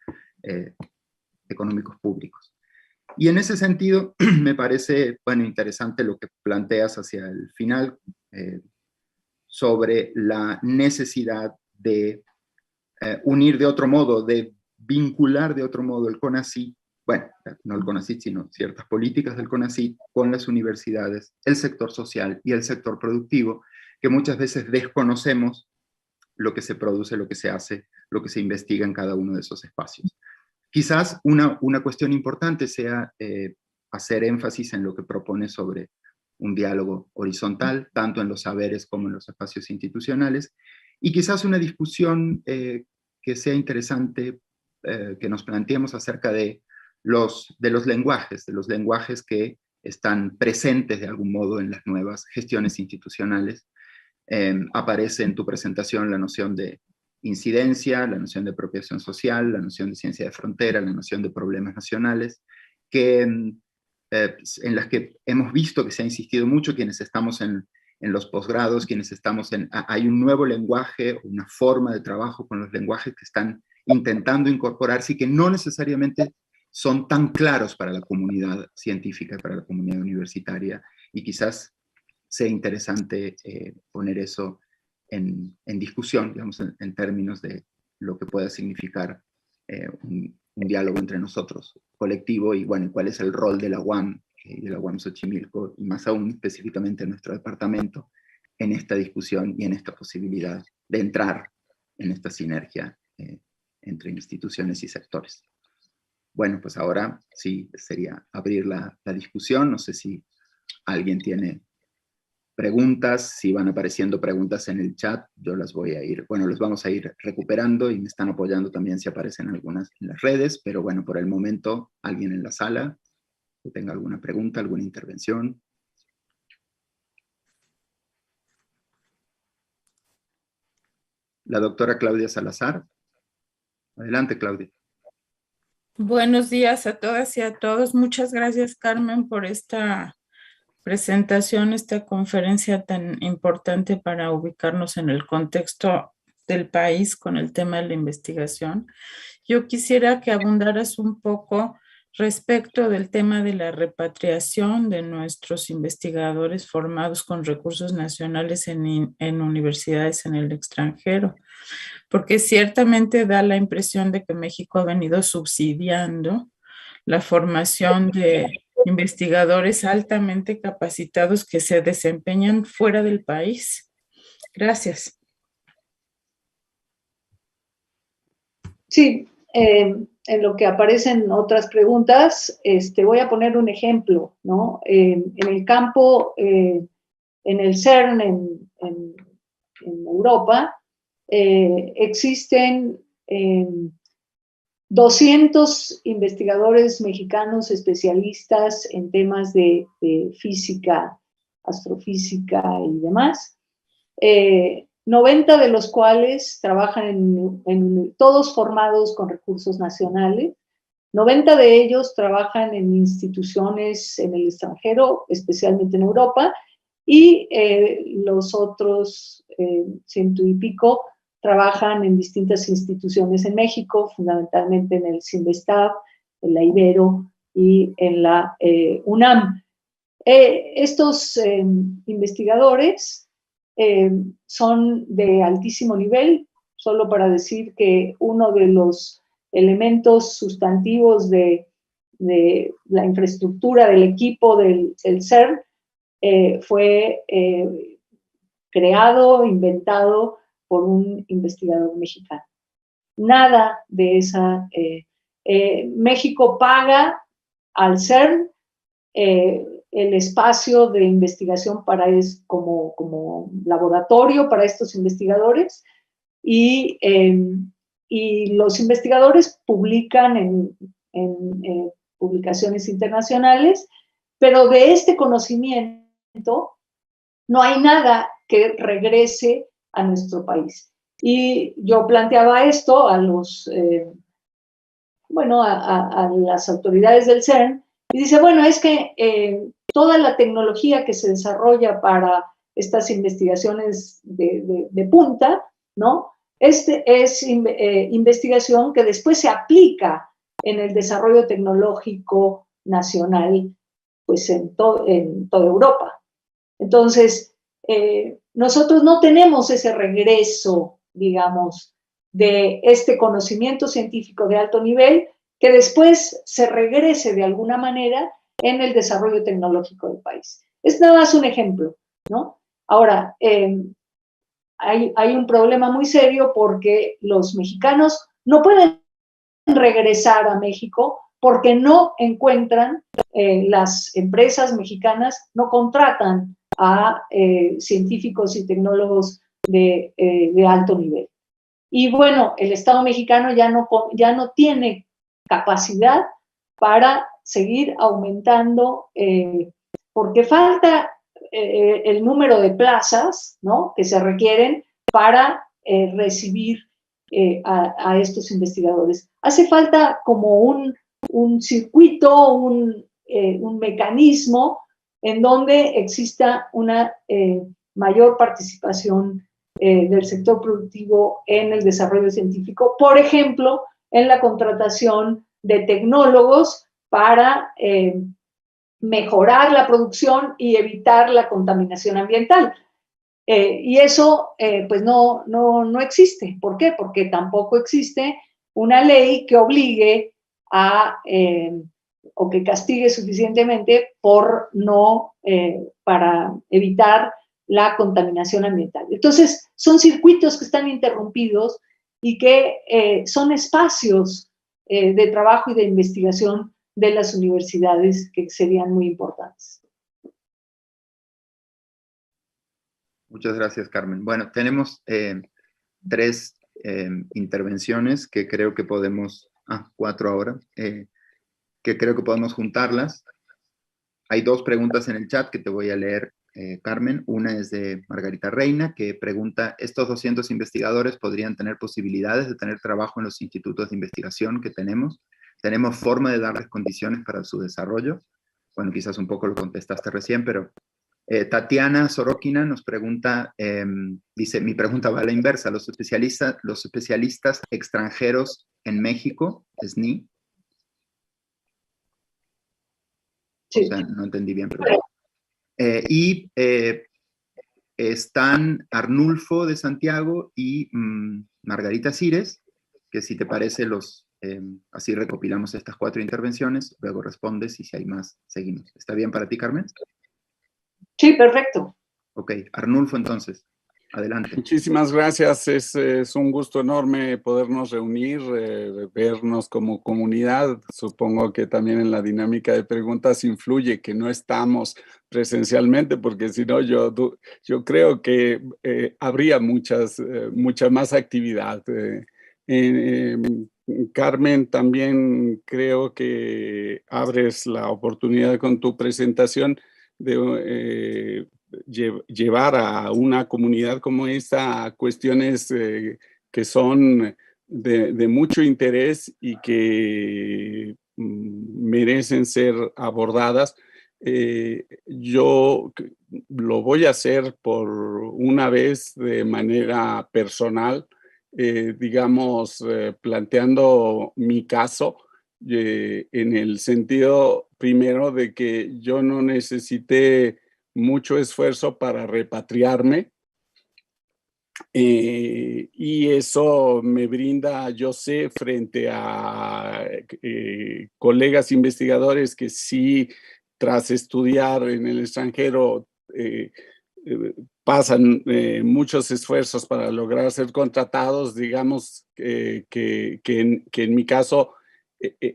económicos públicos. Y en ese sentido, me parece, bueno, interesante lo que planteas hacia el final sobre la necesidad de unir de otro modo, de vincular de otro modo el CONACYT, bueno, no el CONACYT, sino ciertas políticas del CONACYT con las universidades, el sector social y el sector productivo, que muchas veces desconocemos lo que se produce, lo que se hace, lo que se investiga en cada uno de esos espacios. Quizás una cuestión importante sea hacer énfasis en lo que propone sobre un diálogo horizontal, tanto en los saberes como en los espacios institucionales, y quizás una discusión que sea interesante que nos planteemos acerca de los lenguajes que están presentes de algún modo en las nuevas gestiones institucionales. Aparece en tu presentación la noción de incidencia, la noción de apropiación social, la noción de ciencia de frontera, la noción de problemas nacionales, que, en las que hemos visto que se ha insistido mucho quienes estamos en los posgrados, quienes estamos hay un nuevo lenguaje, una forma de trabajo con los lenguajes que están intentando incorporarse y que no necesariamente son tan claros para la comunidad científica, para la comunidad universitaria, y quizás sea interesante poner eso en discusión, digamos, en términos de lo que pueda significar un diálogo entre nosotros, colectivo, y bueno, cuál es el rol de la UAM y de la UAM Xochimilco, y más aún específicamente en nuestro departamento, en esta discusión y en esta posibilidad de entrar en esta sinergia entre instituciones y sectores. Bueno, pues ahora sí sería abrir la discusión. No sé si alguien tiene preguntas, si van apareciendo preguntas en el chat, yo las voy a ir, bueno, los vamos a ir recuperando, y me están apoyando también si aparecen algunas en las redes, pero bueno, por el momento, alguien en la sala que tenga alguna pregunta, alguna intervención. La doctora Claudia Salazar. Adelante, Claudia. Buenos días a todas y a todos. Muchas gracias, Carmen, por esta presentación, esta conferencia tan importante para ubicarnos en el contexto del país con el tema de la investigación. Yo quisiera que abundaras un poco respecto del tema de la repatriación de nuestros investigadores formados con recursos nacionales en universidades en el extranjero, porque ciertamente da la impresión de que México ha venido subsidiando la formación de investigadores altamente capacitados que se desempeñan fuera del país. Gracias. Sí, en lo que aparecen otras preguntas, voy a poner un ejemplo, ¿no? En el campo, en el CERN, en Europa, existen 200 investigadores mexicanos especialistas en temas de física, astrofísica y demás. 90 de los cuales trabajan todos formados con recursos nacionales. 90 de ellos trabajan en instituciones en el extranjero, especialmente en Europa, y los otros 100 y pico trabajan en distintas instituciones en México, fundamentalmente en el CINVESTAB, en la Ibero y en la UNAM. Estos investigadores son de altísimo nivel, solo para decir que uno de los elementos sustantivos de la infraestructura del equipo del CERN fue creado, inventado por un investigador mexicano. Nada de esa... México paga al CERN el espacio de investigación como laboratorio para estos investigadores y los investigadores publican en publicaciones internacionales, pero de este conocimiento no hay nada que regrese a nuestro país. Y yo planteaba esto a las autoridades del CERN, y dice, bueno, es que toda la tecnología que se desarrolla para estas investigaciones de punta, ¿no? Es investigación que después se aplica en el desarrollo tecnológico nacional, pues en toda Europa. Entonces, nosotros no tenemos ese regreso, digamos, de este conocimiento científico de alto nivel que después se regrese de alguna manera en el desarrollo tecnológico del país. Es nada más un ejemplo, ¿no? Ahora, hay un problema muy serio porque los mexicanos no pueden regresar a México porque no encuentran, las empresas mexicanas no contratan a científicos y tecnólogos de alto nivel. Y bueno, el Estado mexicano ya no tiene capacidad para seguir aumentando, porque falta el número de plazas, ¿no?, que se requieren para recibir a estos investigadores. Hace falta como un circuito, un mecanismo en donde exista una mayor participación del sector productivo en el desarrollo científico, por ejemplo, en la contratación de tecnólogos para mejorar la producción y evitar la contaminación ambiental. Y eso pues no existe. ¿Por qué? Porque tampoco existe una ley que obligue o que castigue suficientemente para evitar la contaminación ambiental. Entonces, son circuitos que están interrumpidos y que son espacios de trabajo y de investigación de las universidades que serían muy importantes. Muchas gracias, Carmen. Bueno, tenemos 3 intervenciones que creo que podemos, 4 ahora, que creo que podemos juntarlas. Hay 2 preguntas en el chat que te voy a leer, Carmen. Una es de Margarita Reina, que pregunta, ¿estos 200 investigadores podrían tener posibilidades de tener trabajo en los institutos de investigación que tenemos? ¿Tenemos forma de darles condiciones para su desarrollo? Bueno, quizás un poco lo contestaste recién, pero Tatiana Sorokina nos pregunta, dice, mi pregunta va a la inversa, ¿los especialistas extranjeros en México, SNI? Sí. O sea, no entendí bien, pero... están Arnulfo de Santiago y Margarita Cires, que si te parece, así recopilamos estas 4 intervenciones, luego respondes y si hay más, seguimos. ¿Está bien para ti, Carmen? Sí, perfecto. Ok, Arnulfo, entonces, adelante. Muchísimas gracias, es un gusto enorme podernos reunir, vernos como comunidad. Supongo que también en la dinámica de preguntas influye que no estamos presencialmente, porque si no yo creo que habría mucha más actividad. Carmen, también creo que abres la oportunidad con tu presentación de llevar a una comunidad como esta a cuestiones que son de mucho interés y que merecen ser abordadas. Yo lo voy a hacer por una vez de manera personal, digamos, planteando mi caso, en el sentido primero de que yo no necesité mucho esfuerzo para repatriarme. Y eso me brinda, yo sé, frente a colegas investigadores que sí, tras estudiar en el extranjero, pasan muchos esfuerzos para lograr ser contratados, digamos que en mi caso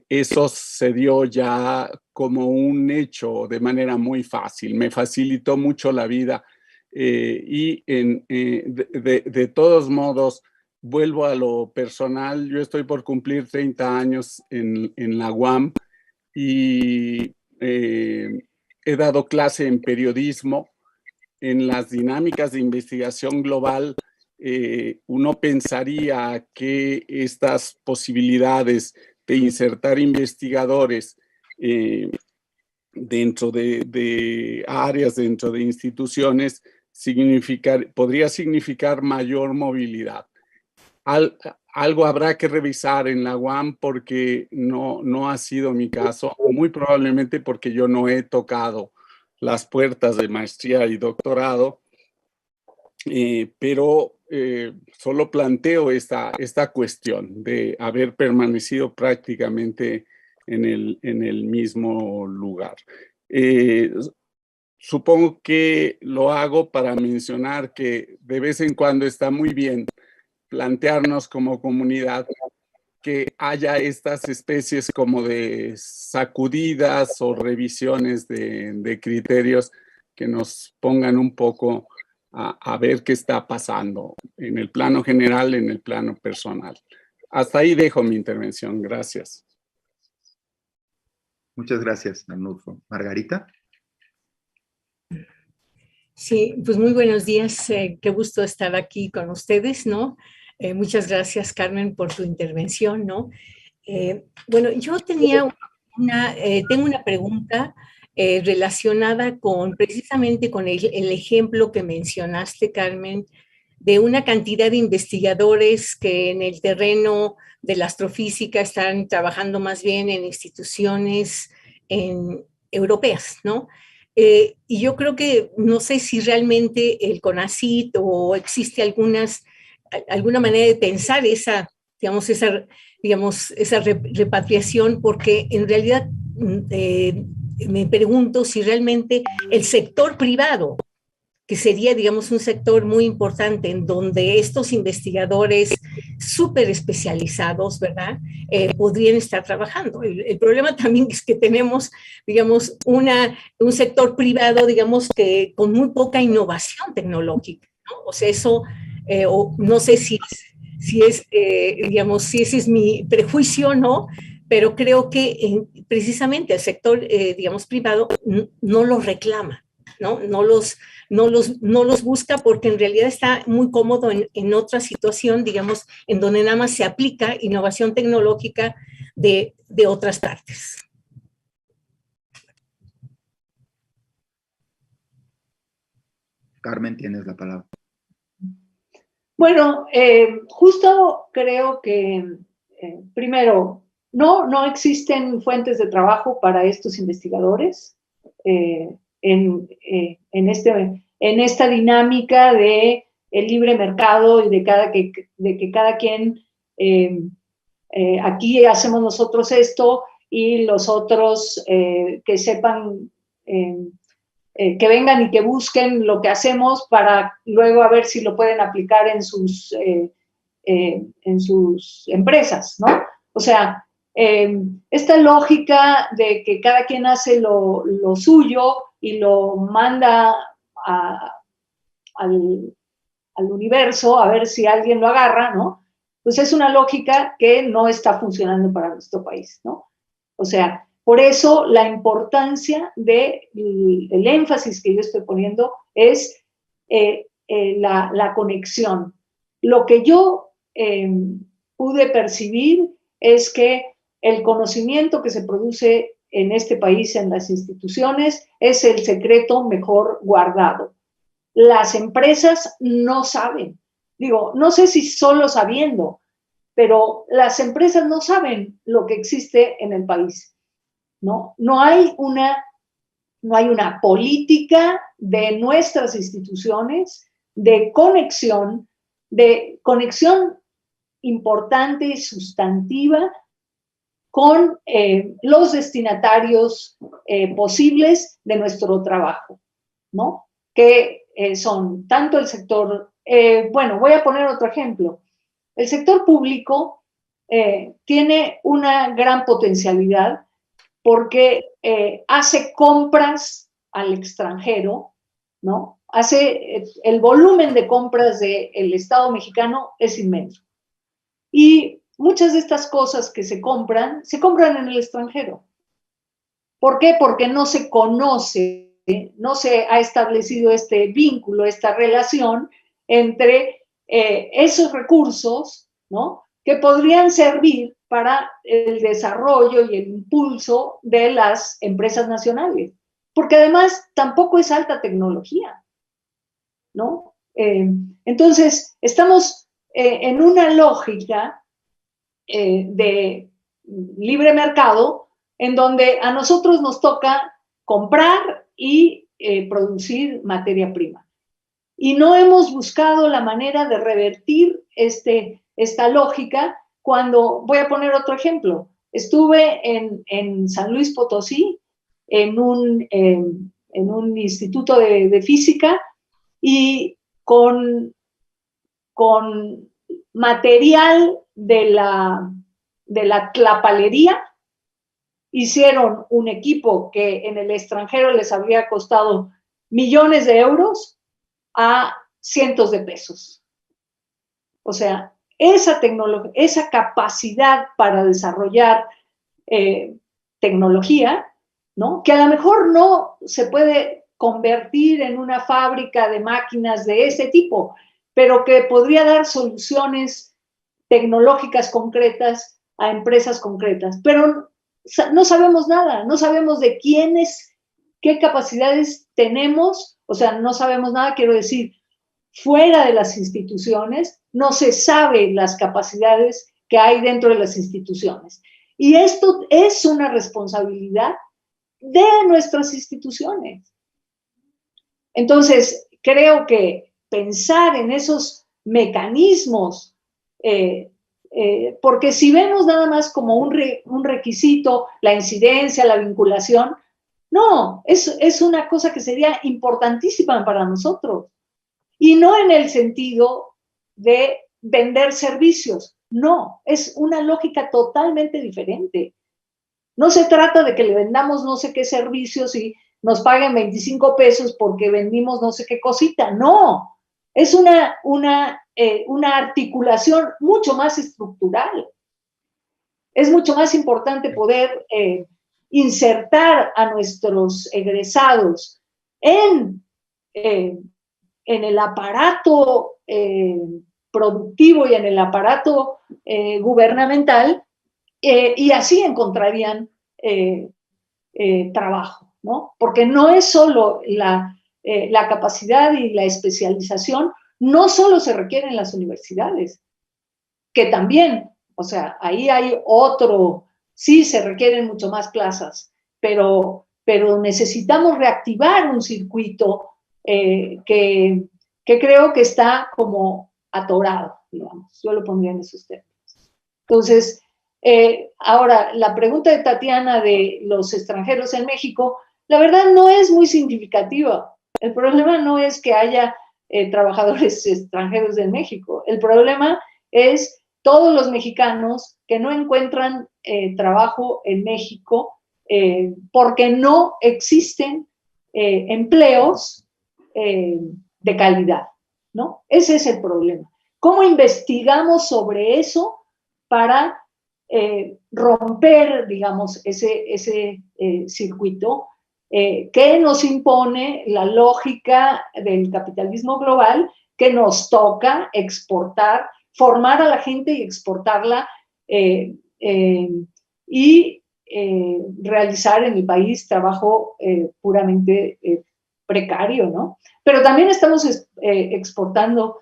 eso se dio ya como un hecho de manera muy fácil, me facilitó mucho la vida. Y de todos modos, vuelvo a lo personal, yo estoy por cumplir 30 años en la UAM y he dado clase en periodismo. En las dinámicas de investigación global, uno pensaría que estas posibilidades de insertar investigadores dentro de áreas, dentro de instituciones, podría significar mayor movilidad. Algo habrá que revisar en la UAM porque no ha sido mi caso, muy probablemente porque yo no he tocado las puertas de maestría y doctorado, pero solo planteo esta cuestión de haber permanecido prácticamente en el mismo lugar. Supongo que lo hago para mencionar que de vez en cuando está muy bien plantearnos como comunidad que haya estas especies como de sacudidas o revisiones de criterios que nos pongan un poco a ver qué está pasando en el plano general, en el plano personal. Hasta ahí dejo mi intervención. Gracias. Muchas gracias, Arnulfo. Margarita. Sí, pues muy buenos días. Qué gusto estar aquí con ustedes, ¿no? Muchas gracias, Carmen, por tu intervención, ¿no? Bueno, yo tengo una pregunta relacionada precisamente con el ejemplo que mencionaste, Carmen, de una cantidad de investigadores que en el terreno de la astrofísica están trabajando más bien en instituciones europeas, ¿no? Y yo creo que no sé si realmente el CONACYT o existe alguna manera de pensar esa repatriación, porque en realidad me pregunto si realmente el sector privado, que sería, digamos, un sector muy importante en donde estos investigadores súper especializados, ¿verdad?, podrían estar trabajando. El problema también es que tenemos, digamos, un sector privado, digamos, que con muy poca innovación tecnológica, ¿no? O sea, eso, no sé si ese es mi prejuicio, ¿no? Pero creo que precisamente el sector, digamos, privado no los reclama, ¿no? No los busca porque en realidad está muy cómodo en otra situación, digamos, en donde nada más se aplica innovación tecnológica de otras partes. Carmen, tienes la palabra. Bueno, justo creo que, primero, no existen fuentes de trabajo para estos investigadores en esta dinámica de el libre mercado y de que cada quien, aquí hacemos nosotros esto y los otros que sepan, que vengan y que busquen lo que hacemos para luego a ver si lo pueden aplicar en sus empresas, ¿no? O sea, esta lógica de que cada quien hace lo suyo y lo manda al universo a ver si alguien lo agarra, ¿no? Pues es una lógica que no está funcionando para nuestro país, ¿no? O sea, por eso la importancia del énfasis que yo estoy poniendo es la conexión. Lo que yo pude percibir es que el conocimiento que se produce en este país, en las instituciones, es el secreto mejor guardado. Las empresas no saben. Digo, no sé si solo sabiendo, pero las empresas no saben lo que existe en el país, ¿no? No hay una política de nuestras instituciones de conexión de conexión importante y sustantiva con los destinatarios posibles de nuestro trabajo, ¿no? Que son tanto el sector, bueno, voy a poner otro ejemplo. El sector público tiene una gran potencialidad porque hace compras al extranjero, ¿no? El volumen de compras del Estado mexicano es inmenso. Y muchas de estas cosas que se compran en el extranjero. ¿Por qué? Porque no se conoce, no se ha establecido este vínculo, esta relación entre esos recursos, ¿no? Que podrían servir para el desarrollo y el impulso de las empresas nacionales. Porque además tampoco es alta tecnología, ¿no? Entonces, estamos en una lógica de libre mercado en donde a nosotros nos toca comprar y producir materia prima. Y no hemos buscado la manera de revertir esta lógica cuando, voy a poner otro ejemplo, estuve en San Luis Potosí, en un instituto de física, y con material de la tlapalería hicieron un equipo que en el extranjero les habría costado millones de euros a cientos de pesos. O sea, esa tecnología, esa capacidad para desarrollar tecnología, ¿no? Que a lo mejor no se puede convertir en una fábrica de máquinas de ese tipo, pero que podría dar soluciones tecnológicas concretas a empresas concretas. Pero no sabemos nada, no sabemos de quiénes, qué capacidades tenemos, o sea, no sabemos nada, quiero decir, fuera de las instituciones, no se sabe las capacidades que hay dentro de las instituciones. Y esto es una responsabilidad de nuestras instituciones. Entonces, creo que pensar en esos mecanismos, porque si vemos nada más como un requisito, la incidencia, la vinculación, no, es una cosa que sería importantísima para nosotros. Y no en el sentido de vender servicios, no, es una lógica totalmente diferente. No se trata de que le vendamos no sé qué servicios y nos paguen 25 pesos porque vendimos no sé qué cosita, no, es una articulación mucho más estructural. Es mucho más importante poder insertar a nuestros egresados en el aparato productivo y en el aparato gubernamental, y así encontrarían trabajo, ¿no? Porque no es solo la capacidad y la especialización, no solo se requiere en las universidades, que también, o sea, ahí hay sí se requieren mucho más plazas, pero necesitamos reactivar un circuito que creo que está como atorado, digamos. Yo lo pondría en esos términos. Entonces, ahora, la pregunta de Tatiana de los extranjeros en México, la verdad no es muy significativa. El problema no es que haya trabajadores extranjeros en México. El problema es todos los mexicanos que no encuentran trabajo en México porque no existen empleos de calidad, ¿no? Ese es el problema. ¿Cómo investigamos sobre eso para romper, digamos, ese circuito que nos impone la lógica del capitalismo global, que nos toca exportar, formar a la gente y exportarla y realizar en el país trabajo puramente precario, ¿no? Pero también estamos exportando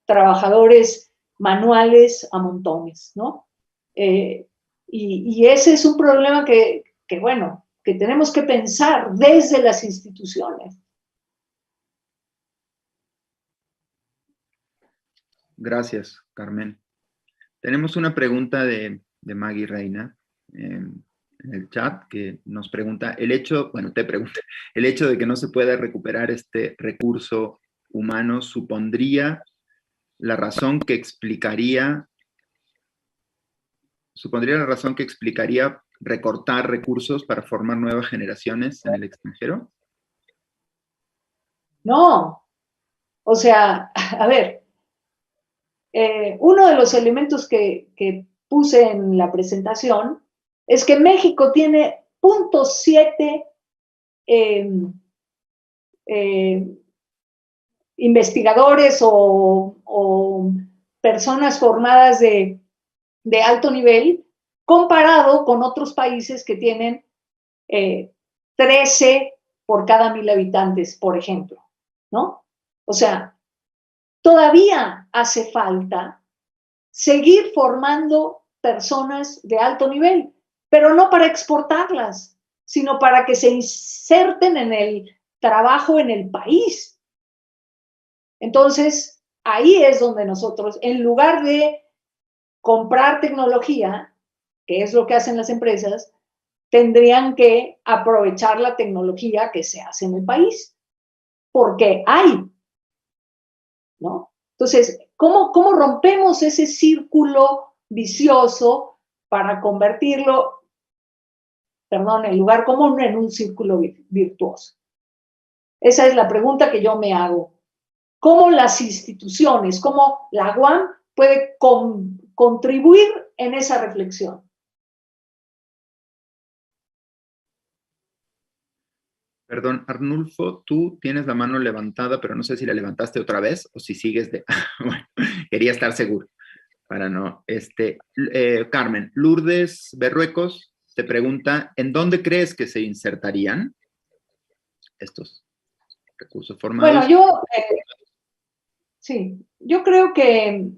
trabajadores manuales a montones, ¿no? Y ese es un problema que, bueno, que tenemos que pensar desde las instituciones. Gracias, Carmen. Tenemos una pregunta de Maggie Reina en el chat que nos pregunta, el hecho de que no se pueda recuperar este recurso humano supondría la razón que explicaría recortar recursos para formar nuevas generaciones en el extranjero? No, o sea, a ver, uno de los elementos que puse en la presentación es que México tiene 0.7 investigadores o personas formadas de alto nivel, comparado con otros países que tienen 13 por cada 1,000 habitantes, por ejemplo, ¿no? O sea, todavía hace falta seguir formando personas de alto nivel, pero no para exportarlas, sino para que se inserten en el trabajo en el país. Entonces, ahí es donde nosotros, en lugar de comprar tecnología, que es lo que hacen las empresas, tendrían que aprovechar la tecnología que se hace en el país, porque hay, ¿no? Entonces, ¿cómo rompemos ese círculo vicioso para convertirlo, el lugar común en un círculo virtuoso? Esa es la pregunta que yo me hago. ¿Cómo las instituciones, cómo la UAM puede contribuir en esa reflexión? Perdón, Arnulfo, tú tienes la mano levantada, pero no sé si la levantaste otra vez o si sigues de... Bueno, quería estar seguro para no... Carmen, Lourdes Berruecos te pregunta, ¿en dónde crees que se insertarían estos recursos formados? Bueno, yo creo que,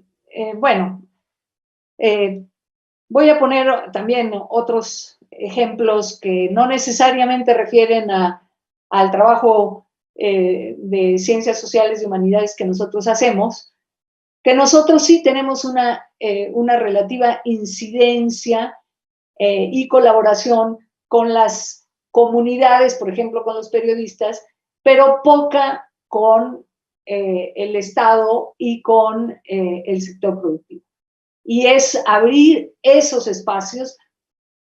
voy a poner también otros ejemplos que no necesariamente refieren al trabajo de ciencias sociales y humanidades que nosotros hacemos, que nosotros sí tenemos una relativa incidencia y colaboración con las comunidades, por ejemplo, con los periodistas, pero poca con el Estado y con el sector productivo. Y es abrir esos espacios.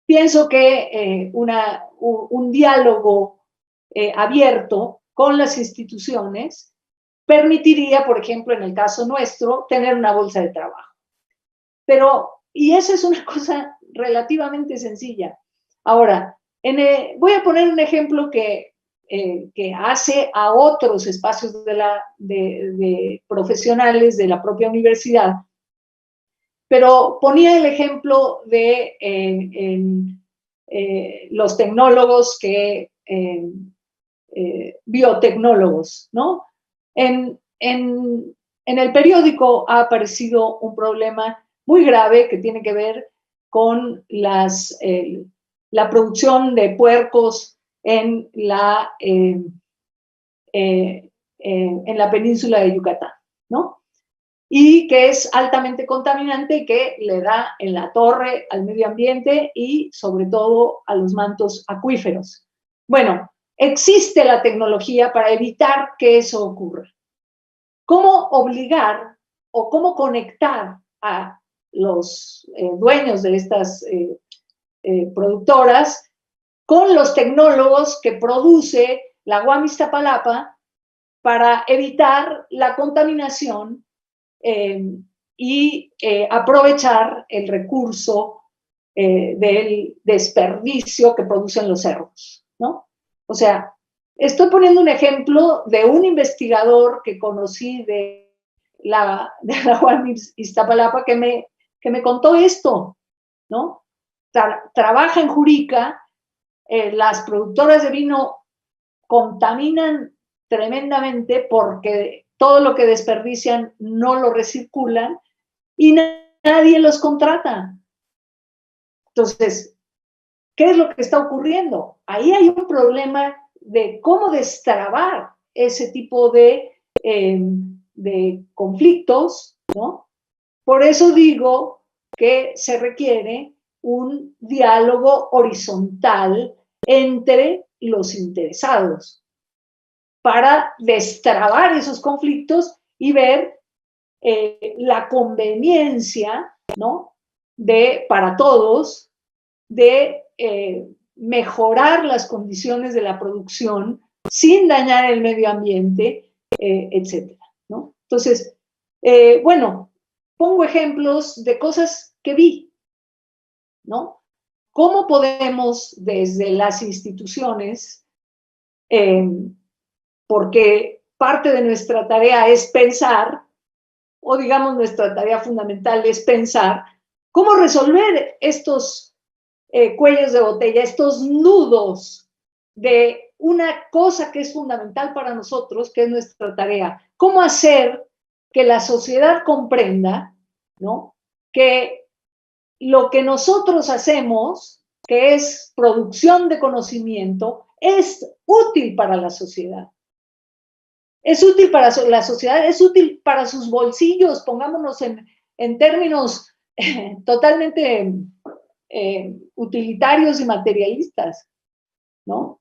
Pienso que un diálogo abierto con las instituciones permitiría, por ejemplo, en el caso nuestro, tener una bolsa de trabajo. Y esa es una cosa relativamente sencilla. Ahora, voy a poner un ejemplo que hace a otros espacios de profesionales de la propia universidad, pero ponía el ejemplo de los tecnólogos biotecnólogos, ¿no? En el periódico ha aparecido un problema muy grave que tiene que ver con la producción de puercos en la península de Yucatán, ¿no? Y que es altamente contaminante y que le da en la torre al medio ambiente y sobre todo a los mantos acuíferos. Bueno, existe la tecnología para evitar que eso ocurra. ¿Cómo obligar o cómo conectar a los dueños de estas productoras con los tecnólogos que produce la UAM Iztapalapa para evitar la contaminación y aprovechar el recurso del desperdicio que producen los cerdos, ¿no? O sea, estoy poniendo un ejemplo de un investigador que conocí de la UAM Iztapalapa que me contó esto, ¿no? Trabaja en Jurica, las productoras de vino contaminan tremendamente porque todo lo que desperdician no lo recirculan y nadie los contrata. Entonces, ¿qué es lo que está ocurriendo? Ahí hay un problema de cómo destrabar ese tipo de conflictos ¿no? Por eso digo que se requiere un diálogo horizontal entre los interesados para destrabar esos conflictos y ver la conveniencia, ¿no?, para todos de mejorar las condiciones de la producción sin dañar el medio ambiente, etcétera, ¿no? Entonces, bueno, pongo ejemplos de cosas que vi, ¿no? ¿Cómo podemos desde las instituciones, porque parte de nuestra tarea es pensar, o digamos nuestra tarea fundamental es pensar, cómo resolver estos cuellos de botella, estos nudos de una cosa que es fundamental para nosotros, que es nuestra tarea? ¿Cómo hacer que la sociedad comprenda, ¿no?, que lo que nosotros hacemos, que es producción de conocimiento, es útil para la sociedad? Es útil para la sociedad, es útil para sus bolsillos, pongámonos en términos totalmente utilitarios y materialistas, ¿no?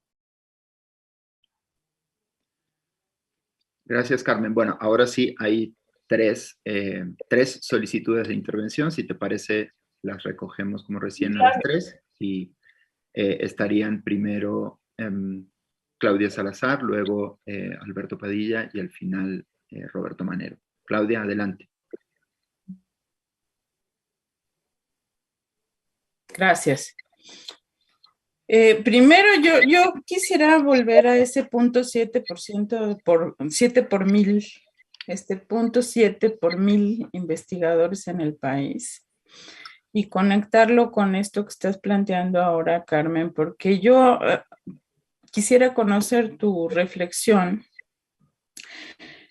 Gracias, Carmen. Bueno, ahora sí hay tres solicitudes de intervención. Si te parece, las recogemos como recién las tres y estarían primero Claudia Salazar, luego Alberto Padilla y al final Roberto Manero. Claudia, adelante. Gracias. Primero, yo quisiera volver a ese punto 7% por 7 por 1000, este punto 7 por 1000 investigadores en el país, y conectarlo con esto que estás planteando ahora, Carmen, porque yo quisiera conocer tu reflexión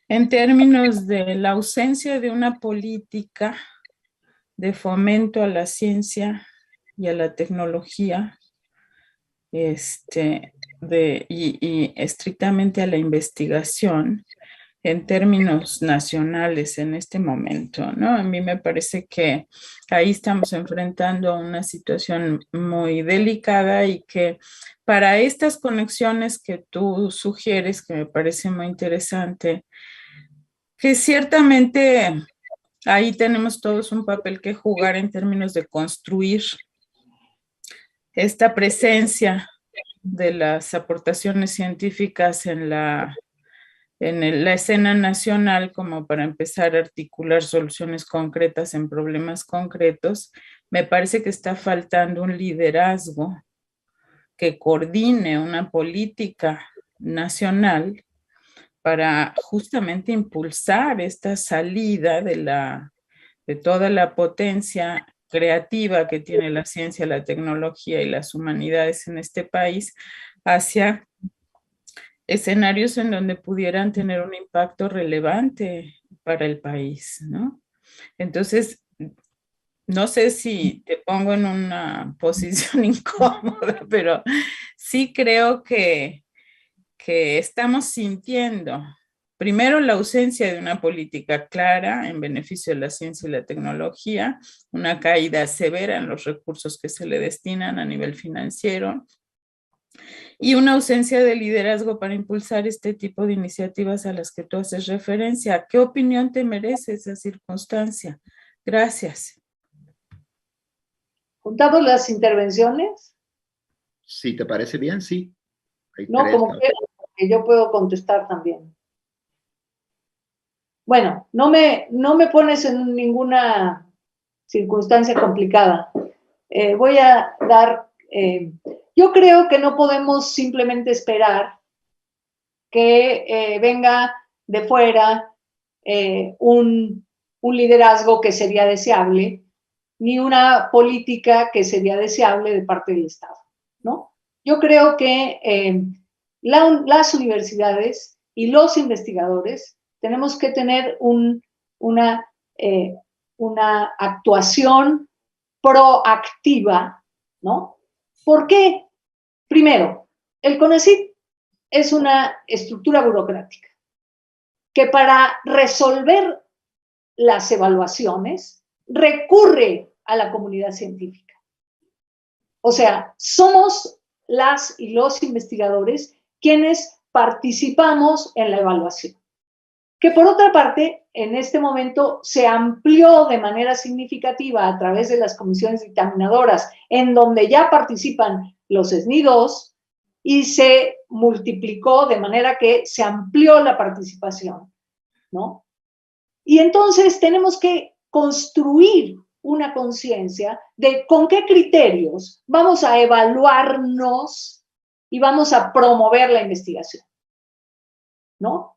en términos de la ausencia de una política de fomento a la ciencia y a la tecnología, y estrictamente a la investigación en términos nacionales en este momento, ¿no? A mí me parece que ahí estamos enfrentando una situación muy delicada y que para estas conexiones que tú sugieres, que me parece muy interesante, que ciertamente ahí tenemos todos un papel que jugar en términos de construir esta presencia de las aportaciones científicas en la escena nacional, como para empezar a articular soluciones concretas en problemas concretos. Me parece que está faltando un liderazgo que coordine una política nacional para justamente impulsar esta salida de toda la potencia creativa que tiene la ciencia, la tecnología y las humanidades en este país hacia escenarios en donde pudieran tener un impacto relevante para el país, ¿no? Entonces, no sé si te pongo en una posición incómoda, pero sí creo que estamos sintiendo, primero, la ausencia de una política clara en beneficio de la ciencia y la tecnología, una caída severa en los recursos que se le destinan a nivel financiero, y una ausencia de liderazgo para impulsar este tipo de iniciativas a las que tú haces referencia. ¿Qué opinión te merece esa circunstancia? Gracias. ¿Juntamos las intervenciones? Si te parece bien, sí. Hay No, tres, como quieras, porque yo puedo contestar también. Bueno, no me pones en ninguna circunstancia complicada. Voy a dar... yo creo que no podemos simplemente esperar que venga de fuera un liderazgo que sería deseable, ni una política que sería deseable de parte del Estado, ¿no? Yo creo que las universidades y los investigadores tenemos que tener una actuación proactiva, ¿no? ¿Por qué? Primero, el CONACYT es una estructura burocrática que para resolver las evaluaciones, recurre a la comunidad científica. O sea, somos las y los investigadores quienes participamos en la evaluación. Que por otra parte, en este momento se amplió de manera significativa a través de las comisiones dictaminadoras, en donde ya participan los SNI2, y se multiplicó de manera que se amplió la participación, ¿no? Y entonces tenemos que construir una conciencia de con qué criterios vamos a evaluarnos y vamos a promover la investigación, ¿no?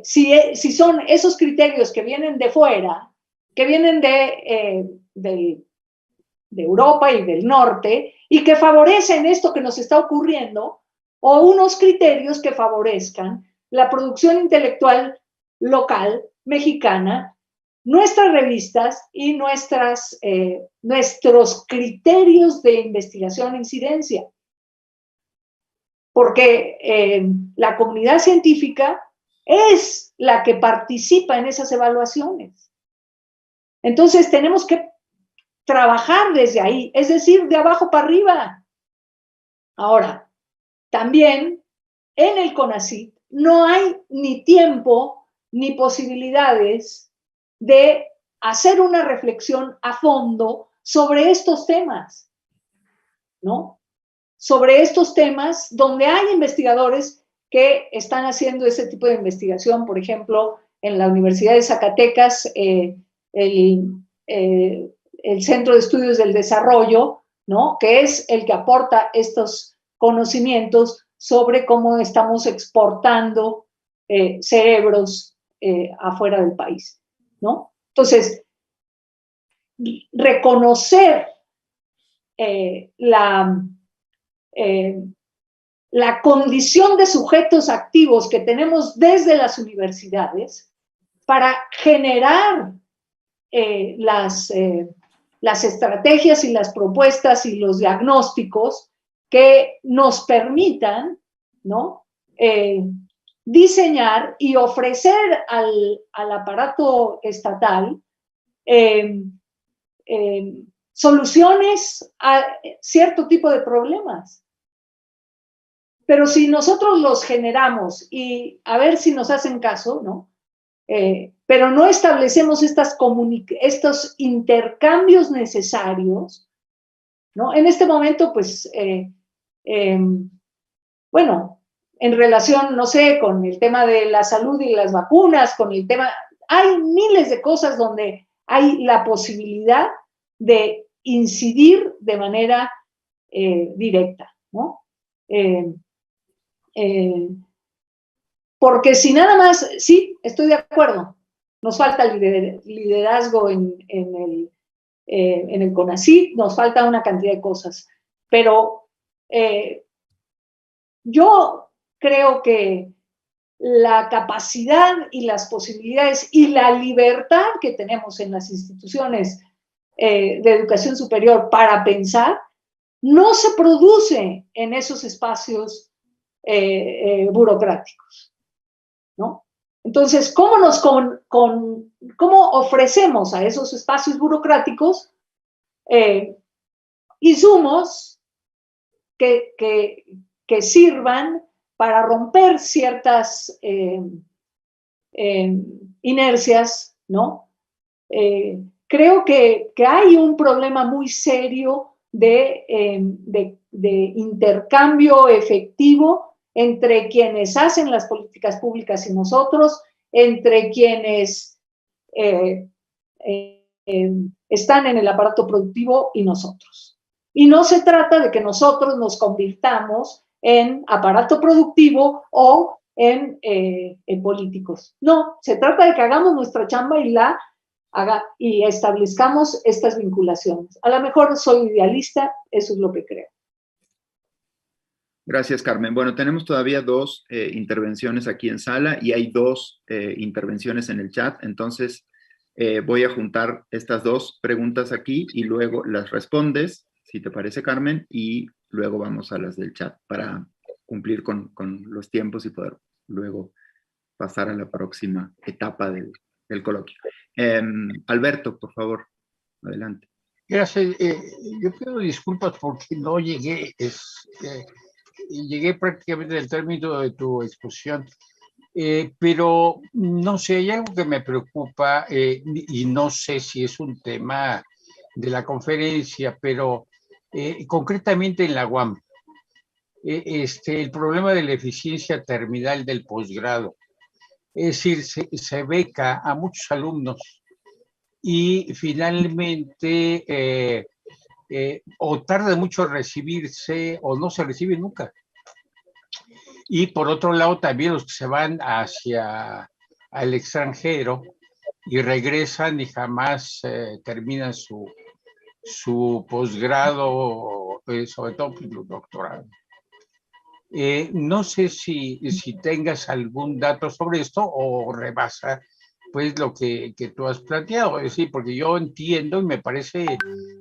Si son esos criterios que vienen de fuera, que vienen de Europa y del norte, y que favorecen esto que nos está ocurriendo, o unos criterios que favorezcan la producción intelectual local, mexicana, nuestras revistas y nuestros criterios de investigación e incidencia. Porque la comunidad científica es la que participa en esas evaluaciones. Entonces tenemos que trabajar desde ahí, es decir, de abajo para arriba. Ahora, también en el CONACYT no hay ni tiempo ni posibilidades de hacer una reflexión a fondo sobre estos temas, ¿no? Sobre estos temas donde hay investigadores que están haciendo ese tipo de investigación. Por ejemplo, en la Universidad de Zacatecas, el Centro de Estudios del Desarrollo, ¿no? Que es el que aporta estos conocimientos sobre cómo estamos exportando cerebros afuera del país, ¿no? Entonces, reconocer la condición de sujetos activos que tenemos desde las universidades para generar las estrategias y las propuestas y los diagnósticos que nos permitan, ¿no? Diseñar y ofrecer al aparato estatal soluciones a cierto tipo de problemas. Pero si nosotros los generamos y a ver si nos hacen caso, ¿no? Pero no establecemos estos intercambios necesarios, ¿no? En este momento, pues, bueno, en relación, no sé, con el tema de la salud y las vacunas, con el tema, hay miles de cosas donde hay la posibilidad de incidir de manera directa, ¿no? Porque si nada más, sí, estoy de acuerdo, nos falta liderazgo en el CONACYT, nos falta una cantidad de cosas, pero yo creo que la capacidad y las posibilidades y la libertad que tenemos en las instituciones de educación superior para pensar no se produce en esos espacios burocráticos, ¿no? Entonces, ¿cómo ofrecemos a esos espacios burocráticos insumos que sirvan para romper ciertas inercias, ¿no? Creo que hay un problema muy serio de intercambio efectivo entre quienes hacen las políticas públicas y nosotros, entre quienes están en el aparato productivo y nosotros. Y no se trata de que nosotros nos convirtamos en aparato productivo o en políticos. No, se trata de que hagamos nuestra chamba y establezcamos estas vinculaciones. A lo mejor soy idealista, eso es lo que creo. Gracias, Carmen. Bueno, tenemos todavía dos intervenciones aquí en sala y hay dos intervenciones en el chat, entonces voy a juntar estas dos preguntas aquí y luego las respondes, si te parece, Carmen, y luego vamos a las del chat para cumplir con los tiempos y poder luego pasar a la próxima etapa del coloquio. Alberto, por favor, adelante. Gracias. Yo pido disculpas porque no llegué, llegué prácticamente al término de tu exposición, pero no sé, hay algo que me preocupa y no sé si es un tema de la conferencia, pero concretamente en la UAM, el problema de la eficiencia terminal del posgrado. Es decir, se beca a muchos alumnos y finalmente o tarda mucho en recibirse o no se recibe nunca. Y por otro lado también los que se van hacia el extranjero y regresan y jamás terminan su posgrado, sobre todo el doctorado. No sé si tengas algún dato sobre esto o rebasa pues lo que tú has planteado, es decir, porque yo entiendo y me parece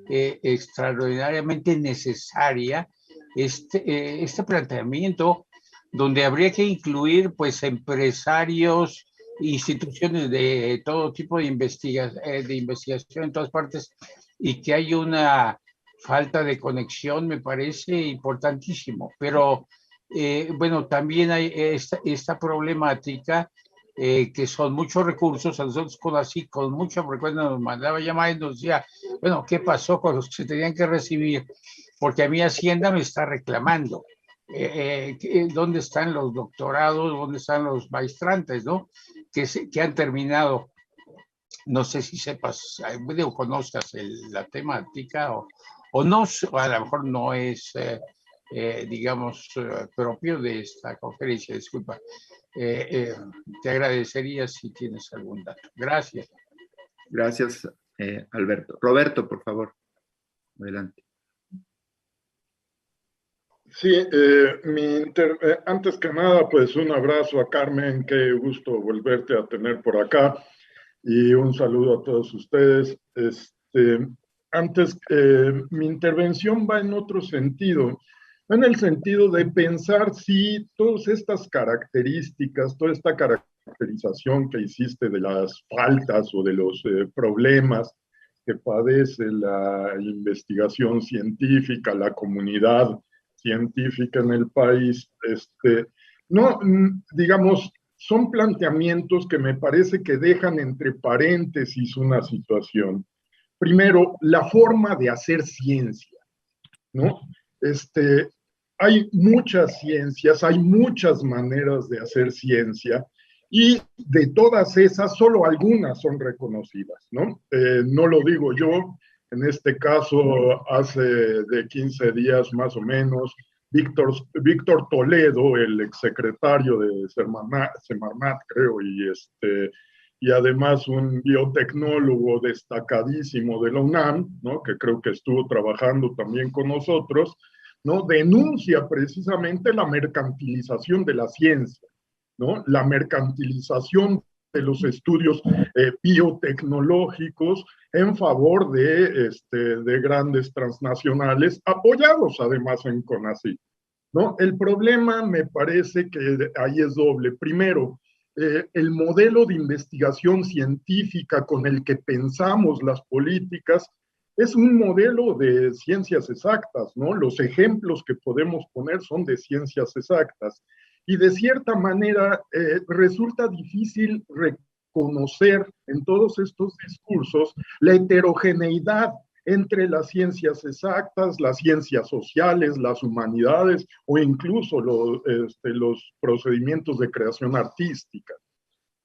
extraordinariamente necesaria este planteamiento donde habría que incluir pues empresarios, instituciones de todo tipo de investigación en todas partes y que hay una falta de conexión me parece importantísimo, pero bueno, también hay esta problemática que son muchos recursos. A nosotros con mucha frecuencia nos mandaba llamadas y nos decía, bueno, ¿qué pasó con los que se tenían que recibir? Porque a mi Hacienda me está reclamando. ¿Dónde están los doctorados? ¿Dónde están los maestrantes, no? Que han terminado. No sé si sepas, o conozcas la temática o no, o a lo mejor no es, digamos, propio de esta conferencia, disculpa. Te agradecería si tienes algún dato. Gracias. Gracias, Alberto. Roberto, por favor, adelante. Sí, antes que nada, pues un abrazo a Carmen, qué gusto volverte a tener por acá y un saludo a todos ustedes. Mi intervención va en otro sentido, va en el sentido de pensar si todas estas características, toda esta caracterización que hiciste de las faltas o de los problemas que padece la investigación científica, la comunidad científica en el país, no, digamos, son planteamientos que me parece que dejan entre paréntesis una situación. Primero, la forma de hacer ciencia, ¿no? Hay muchas ciencias, hay muchas maneras de hacer ciencia, y de todas esas, solo algunas son reconocidas, ¿no? No lo digo yo. En este caso, hace de 15 días más o menos, Víctor Toledo, el exsecretario de Semarnat, creo, y además un biotecnólogo destacadísimo de la UNAM, ¿no? Que creo que estuvo trabajando también con nosotros, ¿no? Denuncia precisamente la mercantilización de la ciencia, ¿no? La mercantilización de los estudios biotecnológicos en favor de grandes transnacionales, apoyados además en CONACYT, ¿no? El problema me parece que ahí es doble. Primero, el modelo de investigación científica con el que pensamos las políticas es un modelo de ciencias exactas, ¿no? Los ejemplos que podemos poner son de ciencias exactas. Y de cierta manera resulta difícil reconocer en todos estos discursos la heterogeneidad entre las ciencias exactas, las ciencias sociales, las humanidades o incluso los procedimientos de creación artística.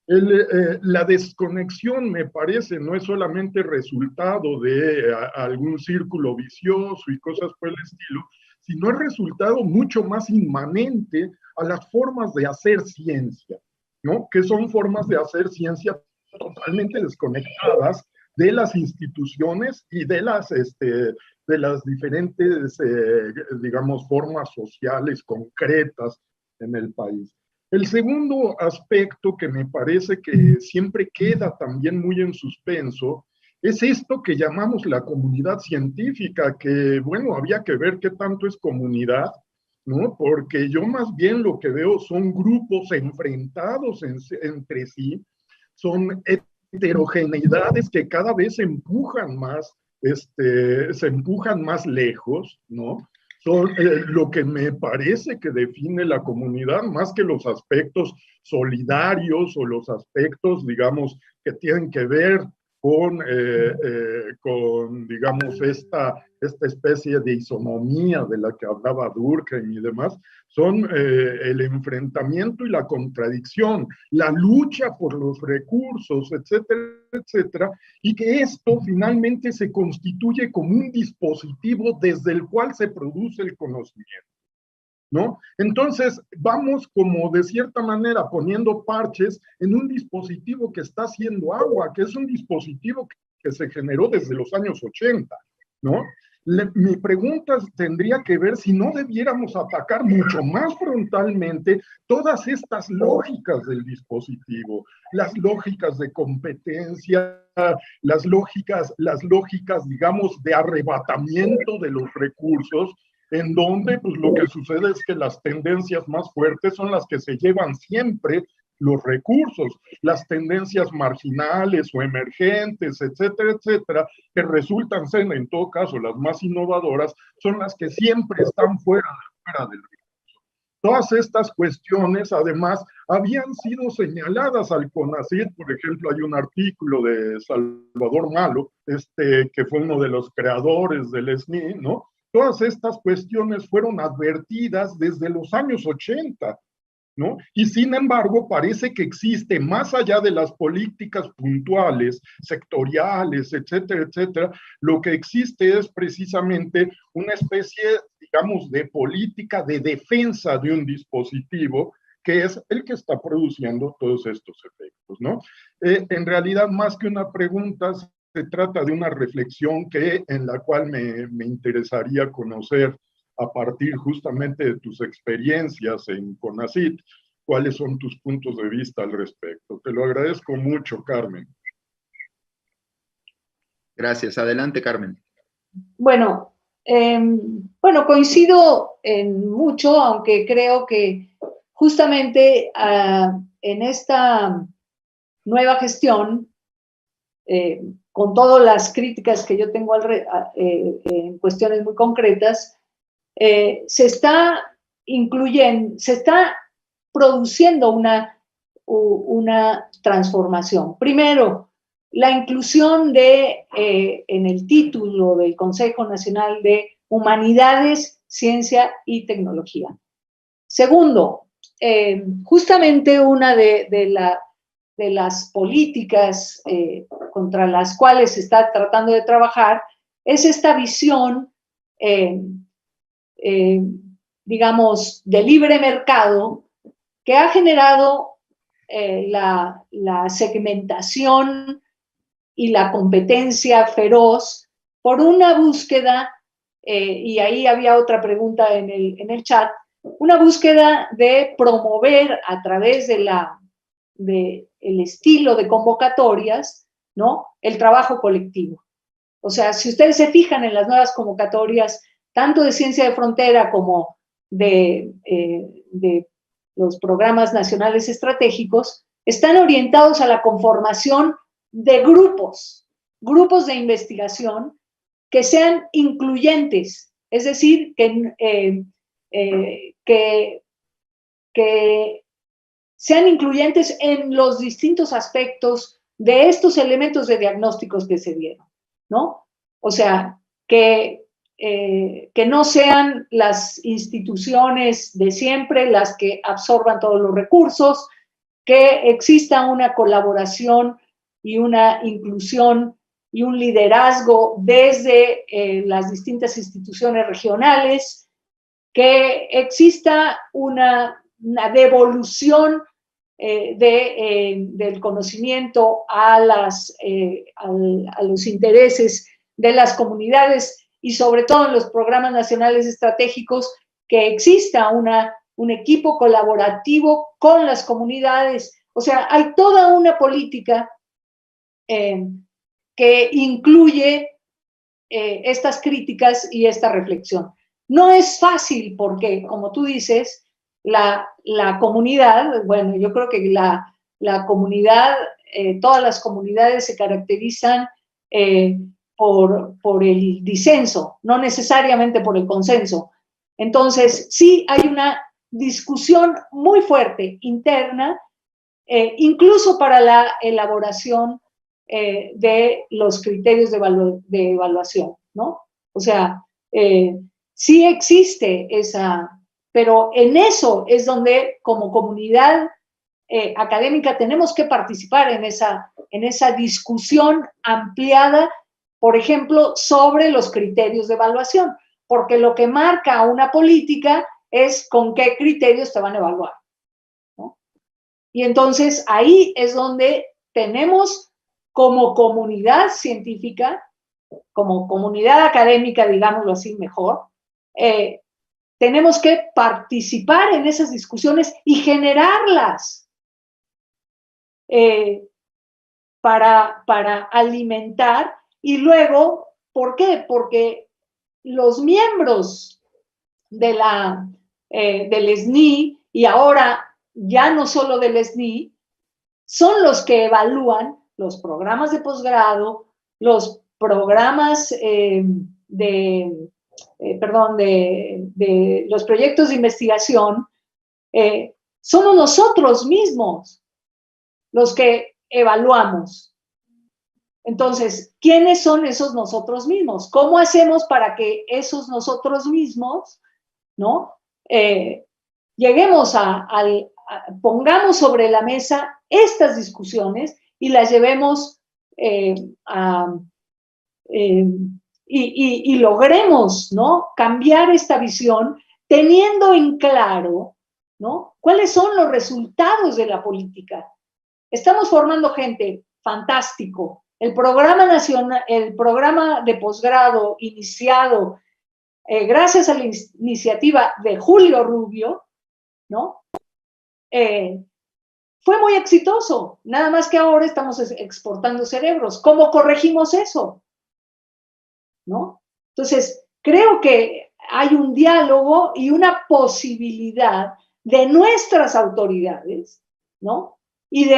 La desconexión, me parece, no es solamente resultado de algún círculo vicioso y cosas por el estilo, sino es resultado mucho más inmanente a las formas de hacer ciencia, ¿no? Que son formas de hacer ciencia totalmente desconectadas de las instituciones y de las diferentes, digamos, formas sociales concretas en el país. El segundo aspecto que me parece que siempre queda también muy en suspenso es esto que llamamos la comunidad científica, que, bueno, había que ver qué tanto es comunidad, ¿no? Porque yo más bien lo que veo son grupos enfrentados entre sí, son heterogeneidades que cada vez se empujan más lejos, ¿no? Son lo que me parece que define la comunidad, más que los aspectos solidarios o los aspectos, digamos, que tienen que ver con digamos, esta especie de isonomía de la que hablaba Durkheim y demás, son el enfrentamiento y la contradicción, la lucha por los recursos, etcétera, etcétera, y que esto finalmente se constituye como un dispositivo desde el cual se produce el conocimiento, ¿no? Entonces, vamos como de cierta manera poniendo parches en un dispositivo que está haciendo agua, que es un dispositivo que se generó desde los años 80, ¿no? Mi pregunta tendría que ver si no debiéramos atacar mucho más frontalmente todas estas lógicas del dispositivo, las lógicas de competencia, las lógicas, digamos, de arrebatamiento de los recursos, en donde pues, lo que sucede es que las tendencias más fuertes son las que se llevan siempre los recursos, las tendencias marginales o emergentes, etcétera, etcétera, que resultan ser en todo caso las más innovadoras, son las que siempre están fuera del recurso. Todas estas cuestiones, además, habían sido señaladas al CONACYT. Por ejemplo, hay un artículo de Salvador Malo, que fue uno de los creadores del SNI, ¿no? Todas estas cuestiones fueron advertidas desde los años 80, ¿no? Y sin embargo, parece que existe, más allá de las políticas puntuales, sectoriales, etcétera, etcétera, lo que existe es precisamente una especie, digamos, de política de defensa de un dispositivo que es el que está produciendo todos estos efectos, ¿no? En realidad, más que una pregunta, se trata de una reflexión en la cual me interesaría conocer a partir justamente de tus experiencias en CONACYT, cuáles son tus puntos de vista al respecto. Te lo agradezco mucho, Carmen. Gracias. Adelante, Carmen. Bueno, coincido en mucho, aunque creo que justamente en esta nueva gestión, con todas las críticas que yo tengo en cuestiones muy concretas, se está produciendo una transformación. Primero, la inclusión en el título del Consejo Nacional de Humanidades, Ciencia y Tecnología. Segundo, justamente una de las políticas contra las cuales se está tratando de trabajar es esta visión, digamos, de libre mercado que ha generado la segmentación y la competencia feroz por una búsqueda, y ahí había otra pregunta en el chat, una búsqueda de promover a través del estilo de convocatorias, ¿no?, el trabajo colectivo. O sea, si ustedes se fijan en las nuevas convocatorias, tanto de ciencia de frontera como de los programas nacionales estratégicos, están orientados a la conformación de grupos de investigación que sean incluyentes, es decir, que sean incluyentes en los distintos aspectos de estos elementos de diagnósticos que se dieron, ¿no? O sea, que no sean las instituciones de siempre las que absorban todos los recursos, que exista una colaboración y una inclusión y un liderazgo desde las distintas instituciones regionales, que exista una devolución del conocimiento a los intereses de las comunidades y sobre todo en los programas nacionales estratégicos, que exista un equipo colaborativo con las comunidades. O sea, hay toda una política que incluye estas críticas y esta reflexión. No es fácil porque, como tú dices, la comunidad, bueno, yo creo que la comunidad todas las comunidades se caracterizan por el disenso, no necesariamente por el consenso. Entonces, sí hay una discusión muy fuerte interna, incluso para la elaboración de los criterios de evaluación, ¿no? O sea, sí existe esa, pero en eso es donde como comunidad académica tenemos que participar en esa discusión ampliada, por ejemplo, sobre los criterios de evaluación, porque lo que marca una política es con qué criterios te van a evaluar, ¿no? Y entonces ahí es donde tenemos como comunidad científica, como comunidad académica, digámoslo así mejor, tenemos que participar en esas discusiones y generarlas para alimentar. Y luego, ¿por qué? Porque los miembros del SNI, y ahora ya no solo del SNI, son los que evalúan los programas de posgrado, los programas de los proyectos de investigación. Somos nosotros mismos los que evaluamos. Entonces, ¿quiénes son esos nosotros mismos? ¿Cómo hacemos para que esos nosotros mismos, ¿no? Lleguemos pongamos sobre la mesa estas discusiones y las llevemos y logremos, ¿no? Cambiar esta visión teniendo en claro, ¿no? ¿Cuáles son los resultados de la política? Estamos formando gente, fantástico. El programa nacional, el programa de posgrado iniciado gracias a la iniciativa de Julio Rubio, ¿no? Fue muy exitoso, nada más que ahora estamos exportando cerebros. ¿Cómo corregimos eso? ¿No? Entonces, creo que hay un diálogo y una posibilidad de nuestras autoridades, ¿no? Y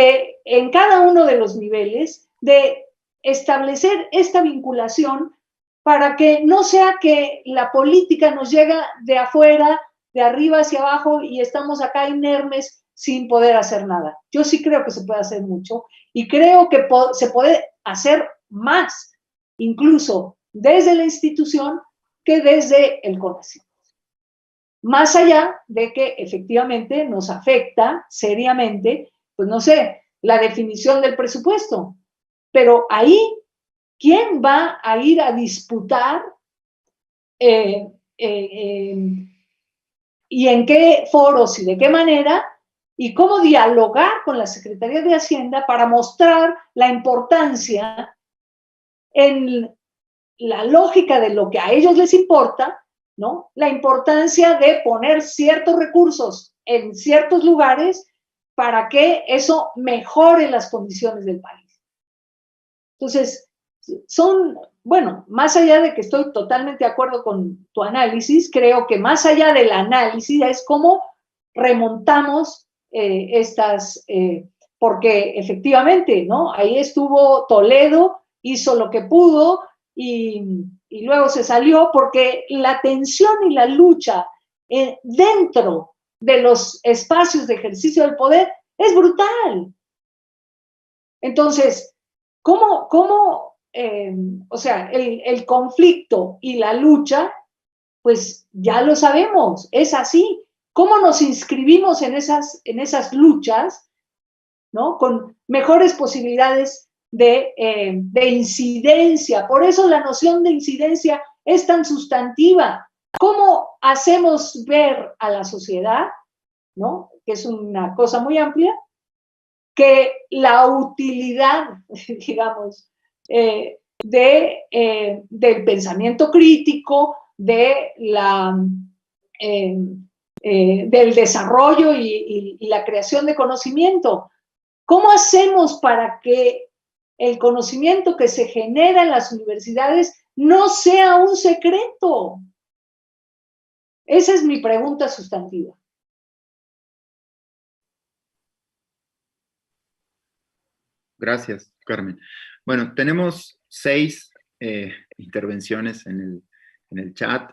en cada uno de los niveles, de establecer esta vinculación para que no sea que la política nos llega de afuera, de arriba hacia abajo, y estamos acá inermes sin poder hacer nada. Yo sí creo que se puede hacer mucho y creo que se puede hacer más, incluso desde la institución que desde el CONACYT. Más allá de que efectivamente nos afecta seriamente, pues no sé, la definición del presupuesto. Pero ahí, ¿quién va a ir a disputar y en qué foros y de qué manera? Y cómo dialogar con la Secretaría de Hacienda para mostrar la importancia en la lógica de lo que a ellos les importa, ¿no? La importancia de poner ciertos recursos en ciertos lugares para que eso mejore las condiciones del país. Entonces, bueno, más allá de que estoy totalmente de acuerdo con tu análisis, creo que más allá del análisis es cómo remontamos porque efectivamente, ¿no? Ahí estuvo Toledo, hizo lo que pudo y luego se salió porque la tensión y la lucha dentro de los espacios de ejercicio del poder es brutal. Entonces, o sea, el conflicto y la lucha, pues ya lo sabemos, es así. ¿Cómo nos inscribimos en esas luchas, ¿no? Con mejores posibilidades de incidencia? Por eso la noción de incidencia es tan sustantiva. ¿Cómo hacemos ver a la sociedad, ¿no? Que es una cosa muy amplia, que la utilidad, digamos, del pensamiento crítico, del desarrollo y la creación de conocimiento? ¿Cómo hacemos para que el conocimiento que se genera en las universidades no sea un secreto? Esa es mi pregunta sustantiva. Gracias, Carmen. Bueno, tenemos 6 intervenciones en el chat,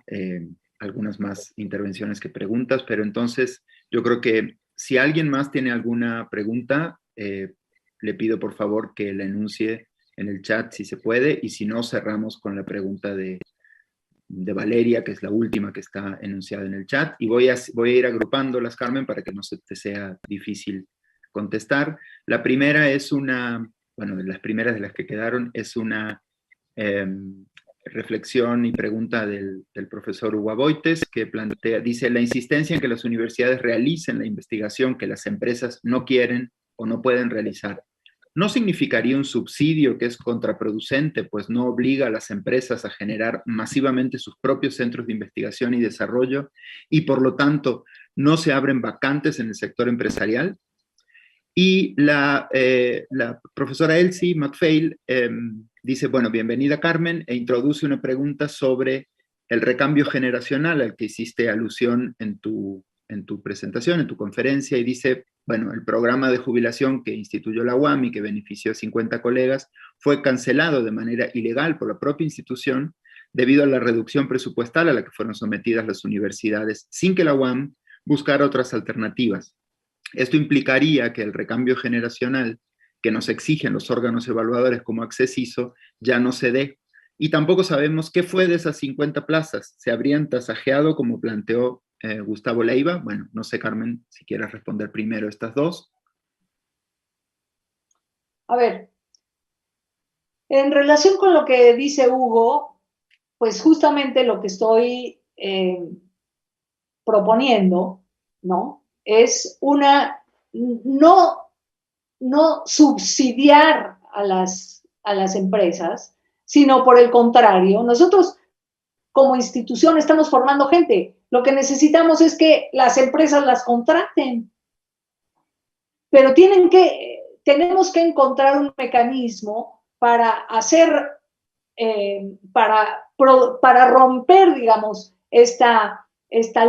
algunas más intervenciones que preguntas, pero entonces yo creo que si alguien más tiene alguna pregunta, le pido por favor que la enuncie en el chat si se puede, y si no, cerramos con la pregunta de Valeria, que es la última que está enunciada en el chat, y voy a ir agrupándolas, Carmen, para que no se te sea difícil contestar. La primera es de las primeras de las que quedaron, es una reflexión y pregunta del profesor Hugo Aboites, que dice: la insistencia en que las universidades realicen la investigación que las empresas no quieren o no pueden realizar, ¿no significaría un subsidio que es contraproducente, pues no obliga a las empresas a generar masivamente sus propios centros de investigación y desarrollo, y por lo tanto no se abren vacantes en el sector empresarial? Y la profesora Elsie MacPhail dice: bueno, bienvenida Carmen, e introduce una pregunta sobre el recambio generacional al que hiciste alusión en tu presentación, en tu conferencia, y dice: bueno, el programa de jubilación que instituyó la UAM y que benefició a 50 colegas fue cancelado de manera ilegal por la propia institución debido a la reducción presupuestal a la que fueron sometidas las universidades, sin que la UAM buscara otras alternativas. Esto implicaría que el recambio generacional que nos exigen los órganos evaluadores como Access-ISO ya no se dé. Y tampoco sabemos qué fue de esas 50 plazas. ¿Se habrían tasajeado como planteó Gustavo Leiva? Bueno, no sé, Carmen, si quieres responder primero estas dos. A ver, en relación con lo que dice Hugo, pues justamente lo que estoy proponiendo, ¿no? Es no subsidiar a las empresas, sino por el contrario, nosotros como institución estamos formando gente. Lo que necesitamos es que las empresas las contraten. Pero tenemos que encontrar un mecanismo para hacer, para romper, digamos, esta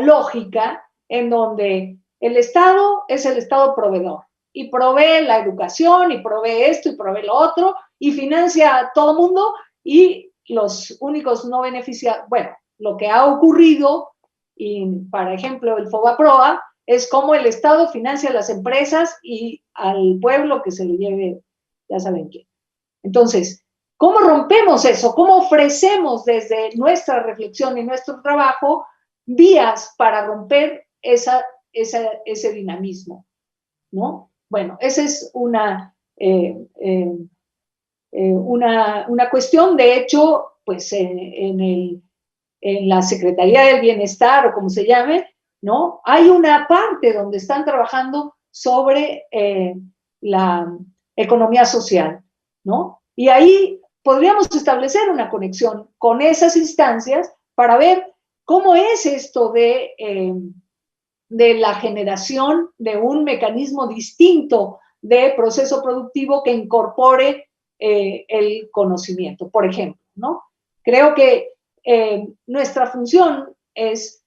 lógica en donde el Estado es el Estado proveedor y provee la educación y provee esto y provee lo otro y financia a todo mundo, y los únicos no beneficiados, bueno, lo que ha ocurrido, y por ejemplo el FOBAPROA, es como el Estado financia a las empresas y al pueblo que se lo lleve, ya saben quién. Entonces, ¿cómo rompemos eso? ¿Cómo ofrecemos desde nuestra reflexión y nuestro trabajo vías para romper ese dinamismo? ¿No? Bueno, esa es una cuestión. De hecho, pues en la Secretaría del Bienestar, o como se llame, ¿no? Hay una parte donde están trabajando sobre la economía social, ¿no? Y ahí podríamos establecer una conexión con esas instancias para ver cómo es esto de la generación de un mecanismo distinto de proceso productivo que incorpore el conocimiento, por ejemplo, ¿no? Creo que nuestra función es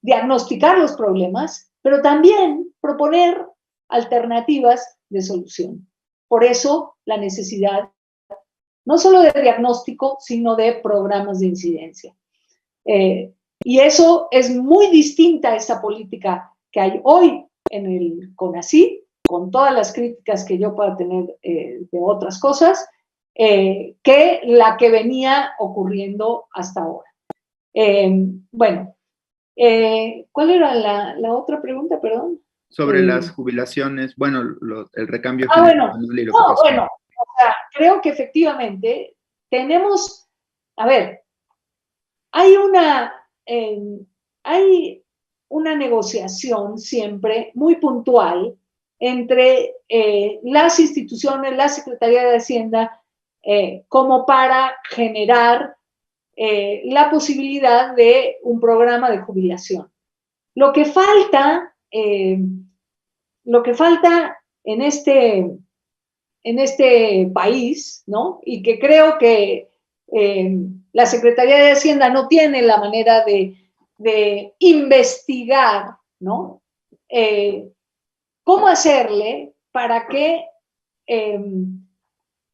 diagnosticar los problemas, pero también proponer alternativas de solución. Por eso la necesidad no solo de diagnóstico, sino de programas de incidencia. Y eso es muy distinta a esta política que hay hoy en el CONACYT, con todas las críticas que yo pueda tener de otras cosas, que la que venía ocurriendo hasta ahora. Bueno, ¿cuál era la otra pregunta, perdón? Sobre las jubilaciones, bueno, el recambio generacional y lo que pasó. Bueno, o sea, creo que efectivamente tenemos, a ver, hay una negociación siempre muy puntual entre las instituciones, la Secretaría de Hacienda, como para generar la posibilidad de un programa de jubilación. Lo que falta en este país, ¿no? Y que creo que la Secretaría de Hacienda no tiene la manera de investigar, ¿no? ¿Cómo hacerle para que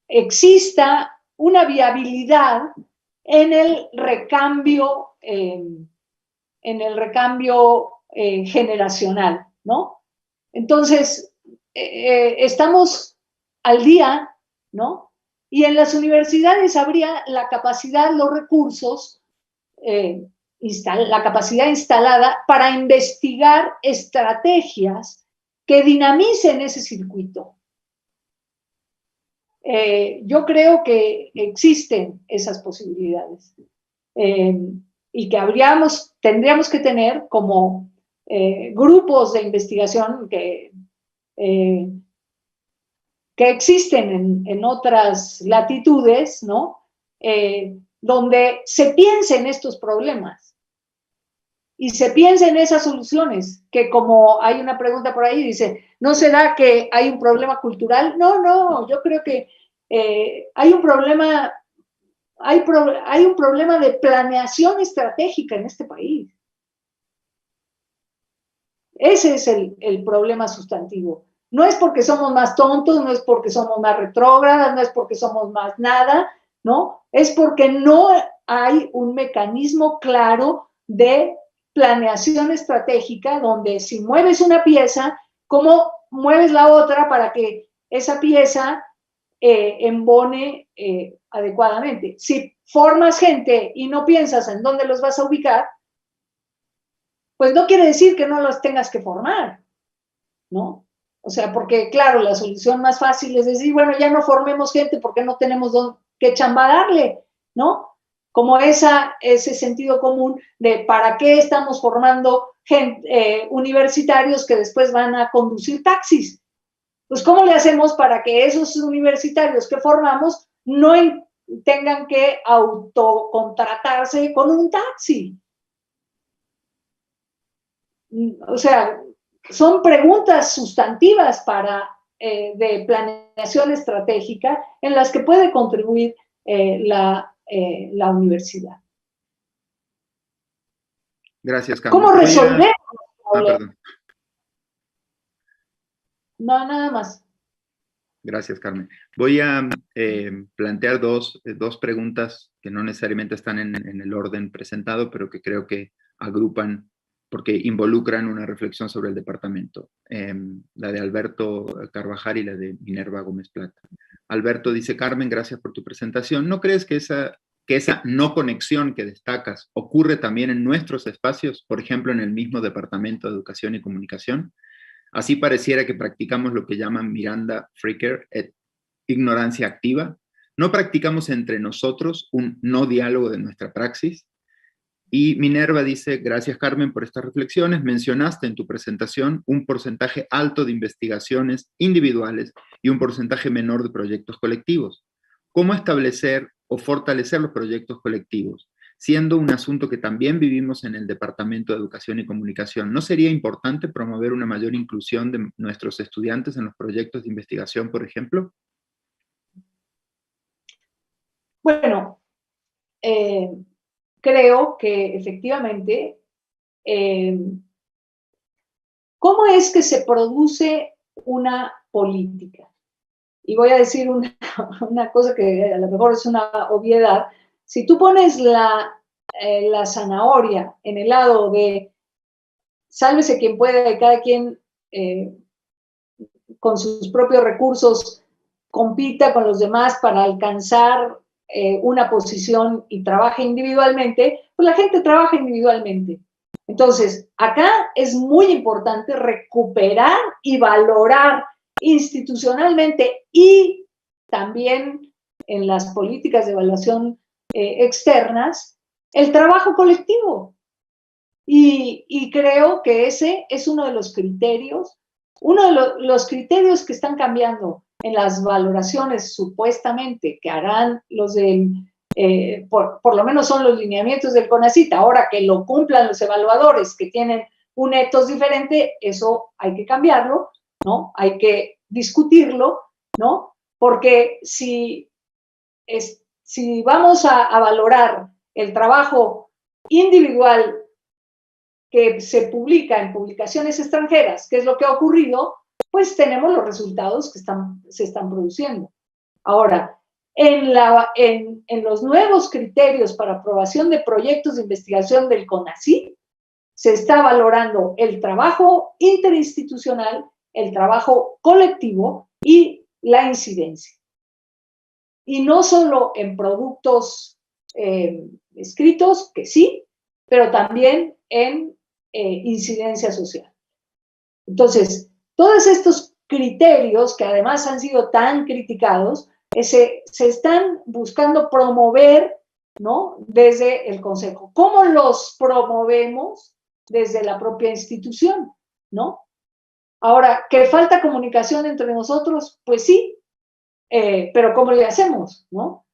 exista una viabilidad en el recambio, generacional, ¿no? Entonces, estamos al día, ¿no? Y en las universidades habría la capacidad, los recursos, la capacidad instalada para investigar estrategias que dinamicen ese circuito. Yo creo que existen esas posibilidades y que tendríamos que tener como grupos de investigación que existen en otras latitudes, ¿no? Donde se piense en estos problemas y se piense en esas soluciones, que como hay una pregunta por ahí, dice, ¿no será que hay un problema cultural? No, yo creo que hay un problema de planeación estratégica en este país. Ese es el problema sustantivo. No es porque somos más tontos, no es porque somos más retrógradas, no es porque somos más nada, ¿no? Es porque no hay un mecanismo claro de planeación estratégica donde si mueves una pieza, ¿cómo mueves la otra para que esa pieza embone adecuadamente? Si formas gente y no piensas en dónde los vas a ubicar, pues no quiere decir que no los tengas que formar, ¿no? O sea, porque claro, la solución más fácil es decir, bueno, ya no formemos gente porque no tenemos que chambararle, ¿no? Como ese sentido común de para qué estamos formando universitarios que después van a conducir taxis. Pues, ¿cómo le hacemos para que esos universitarios que formamos no tengan que autocontratarse con un taxi? O sea, son preguntas sustantivas de planeación estratégica en las que puede contribuir la universidad. Gracias, Carmen. ¿Cómo resolver? Perdón. No, nada más. Gracias, Carmen. Voy a plantear dos preguntas que no necesariamente están en el orden presentado, pero que creo que agrupan porque involucran una reflexión sobre el departamento. La de Alberto Carvajal y la de Minerva Gómez Plata. Alberto dice, Carmen, gracias por tu presentación. ¿No crees que esa no conexión que destacas ocurre también en nuestros espacios, por ejemplo, en el mismo Departamento de Educación y Comunicación? Así pareciera que practicamos lo que llaman Miranda Fricker, ignorancia activa. ¿No practicamos entre nosotros un no diálogo de nuestra praxis? Y Minerva dice, gracias Carmen por estas reflexiones. Mencionaste en tu presentación un porcentaje alto de investigaciones individuales y un porcentaje menor de proyectos colectivos. ¿Cómo establecer o fortalecer los proyectos colectivos? Siendo un asunto que también vivimos en el Departamento de Educación y Comunicación, ¿no sería importante promover una mayor inclusión de nuestros estudiantes en los proyectos de investigación, por ejemplo? Bueno, creo que efectivamente, ¿cómo es que se produce una política? Y voy a decir una cosa que a lo mejor es una obviedad. Si tú pones la zanahoria en el lado de sálvese quien pueda y cada quien con sus propios recursos compita con los demás para alcanzar una posición y trabaja individualmente, pues la gente trabaja individualmente. Entonces, acá es muy importante recuperar y valorar institucionalmente y también en las políticas de evaluación externas el trabajo colectivo. Y creo que ese es uno de los criterios que están cambiando en las valoraciones supuestamente que harán los por lo menos son los lineamientos del CONACYT. Ahora que lo cumplan los evaluadores que tienen un ethos diferente, eso hay que cambiarlo, ¿no? Hay que discutirlo, ¿no? Porque si vamos a valorar el trabajo individual que se publica en publicaciones extranjeras, que es lo que ha ocurrido, pues tenemos los resultados que se están produciendo. Ahora, en los nuevos criterios para aprobación de proyectos de investigación del CONACYT, se está valorando el trabajo interinstitucional, el trabajo colectivo y la incidencia. Y no solo en productos escritos, que sí, pero también en incidencia social. Entonces, todos estos criterios, que además han sido tan criticados, se están buscando promover, ¿no?, desde el Consejo. ¿Cómo los promovemos? Desde la propia institución, ¿no? Ahora, ¿que falta comunicación entre nosotros? Pues sí, pero ¿cómo le hacemos, no?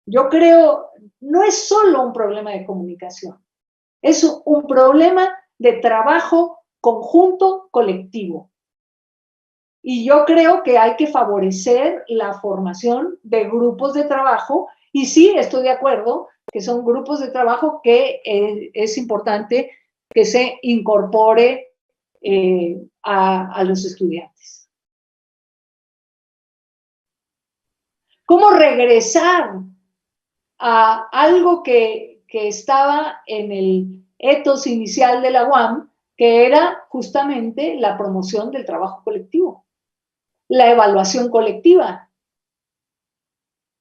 Yo creo, no es solo un problema de comunicación, es un problema de trabajo conjunto colectivo. Y yo creo que hay que favorecer la formación de grupos de trabajo, y sí, estoy de acuerdo que son grupos de trabajo que es importante que se incorpore a los estudiantes. ¿Cómo regresar a algo que estaba en el ethos inicial de la UAM, que era justamente la promoción del trabajo colectivo, la evaluación colectiva?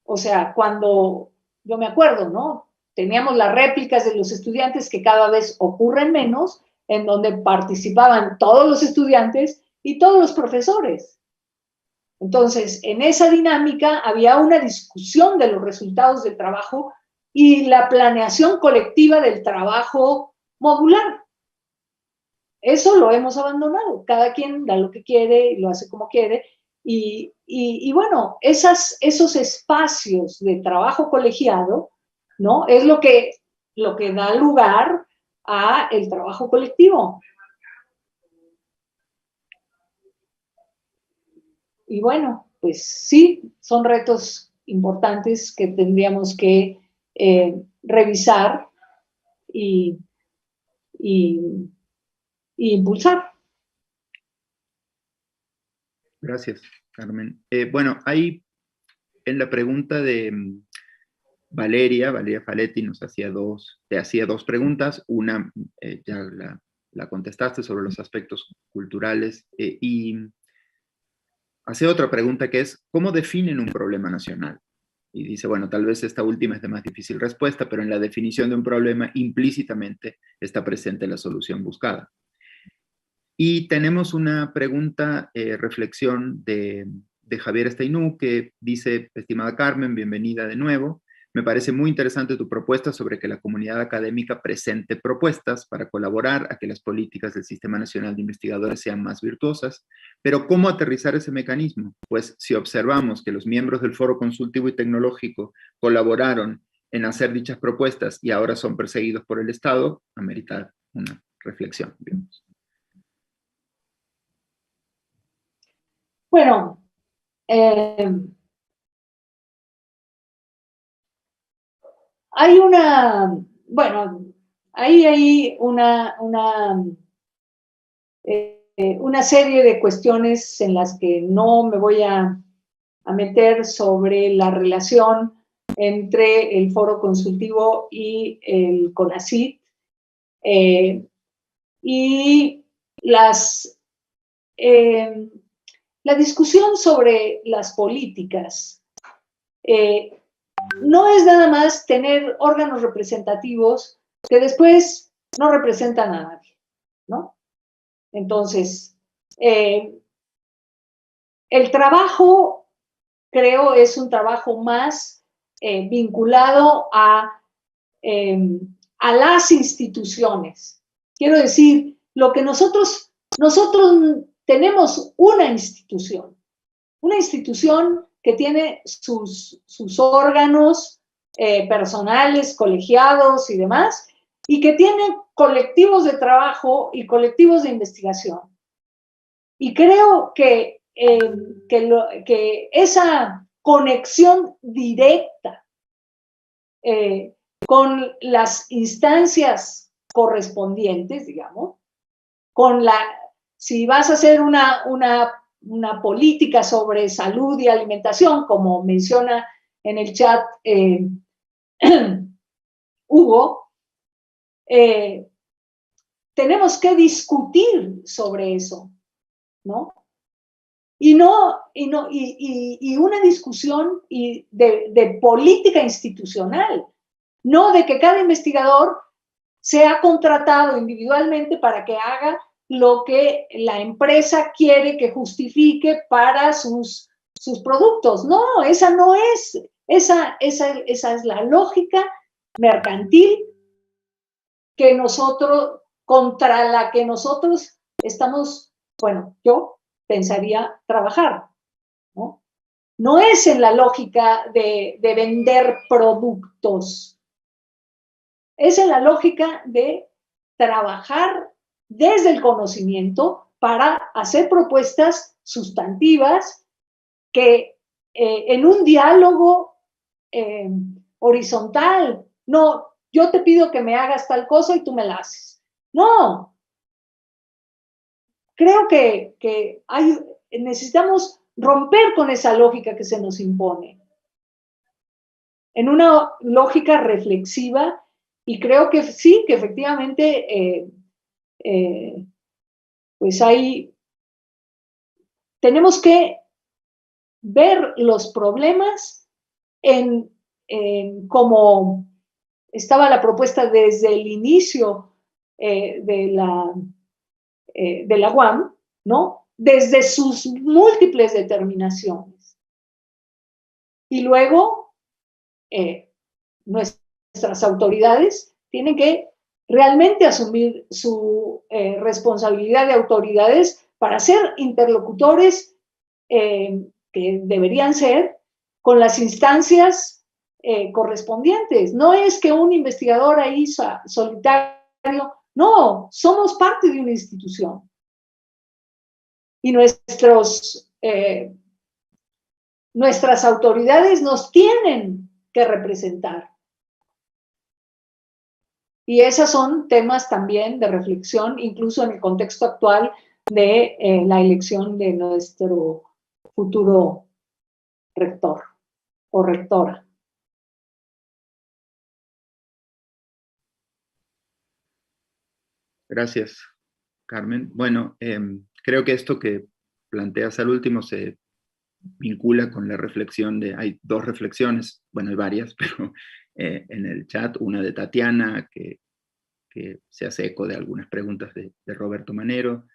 O sea, cuando yo me acuerdo, ¿no?, teníamos las réplicas de los estudiantes, que cada vez ocurren menos, en donde participaban todos los estudiantes y todos los profesores. Entonces, en esa dinámica había una discusión de los resultados del trabajo y la planeación colectiva del trabajo modular. Eso lo hemos abandonado. Cada quien da lo que quiere y lo hace como quiere. Y bueno, esos espacios de trabajo colegiado, ¿no?, es lo que da lugar a el trabajo colectivo. Y bueno, pues sí, son retos importantes que tendríamos que revisar y impulsar. Gracias, Carmen. Bueno, ahí en la pregunta de Valeria Faletti te hacía dos preguntas. Una, ya la contestaste, sobre los aspectos culturales, y hace otra pregunta, que es, ¿cómo definen un problema nacional? Y dice, bueno, tal vez esta última es de más difícil respuesta, pero en la definición de un problema implícitamente está presente la solución buscada. Y tenemos una pregunta, reflexión de Javier Steinú, que dice: estimada Carmen, bienvenida de nuevo. Me parece muy interesante tu propuesta sobre que la comunidad académica presente propuestas para colaborar a que las políticas del Sistema Nacional de Investigadores sean más virtuosas, pero ¿cómo aterrizar ese mecanismo? Pues si observamos que los miembros del Foro Consultivo y Tecnológico colaboraron en hacer dichas propuestas y ahora son perseguidos por el Estado, amerita una reflexión, digamos. Bueno, hay una serie de cuestiones en las que no me voy a meter sobre la relación entre el Foro Consultivo y el CONACYT, y la discusión sobre las políticas. No es nada más tener órganos representativos que después no representan a nadie, ¿no? Entonces, el trabajo, creo, es un trabajo más vinculado a las instituciones. Quiero decir, lo que nosotros tenemos una institución que tiene sus órganos personales, colegiados y demás, y que tiene colectivos de trabajo y colectivos de investigación. Y creo que esa conexión directa con las instancias correspondientes, digamos, si vas a hacer una una política sobre salud y alimentación, como menciona en el chat Hugo, tenemos que discutir sobre eso, ¿no? Y una discusión de política institucional, no de que cada investigador sea contratado individualmente para que haga lo que la empresa quiere que justifique para sus productos. No, esa no es, esa es la lógica mercantil que nosotros, contra la que nosotros estamos, bueno, yo pensaría trabajar, ¿no? No es en la lógica de vender productos, es en la lógica de trabajar desde el conocimiento para hacer propuestas sustantivas que en un diálogo horizontal, no, yo te pido que me hagas tal cosa y tú me la haces. No. Creo que necesitamos romper con esa lógica que se nos impone en una lógica reflexiva, y creo que sí, que efectivamente pues tenemos que ver los problemas en como estaba la propuesta desde el inicio de la UAM, ¿no? Desde sus múltiples determinaciones. Y luego, nuestras autoridades tienen que realmente asumir su responsabilidad de autoridades para ser interlocutores que deberían ser con las instancias correspondientes. No es que un investigador ahí solitario, no, somos parte de una institución. Y nuestras autoridades nos tienen que representar. Y esos son temas también de reflexión, incluso en el contexto actual de la elección de nuestro futuro rector o rectora. Gracias, Carmen. Bueno, creo que esto que planteas al último se vincula con la reflexión hay dos reflexiones, bueno, hay varias, pero en el chat, una de Tatiana, que se hace eco de algunas preguntas de Roberto Manero,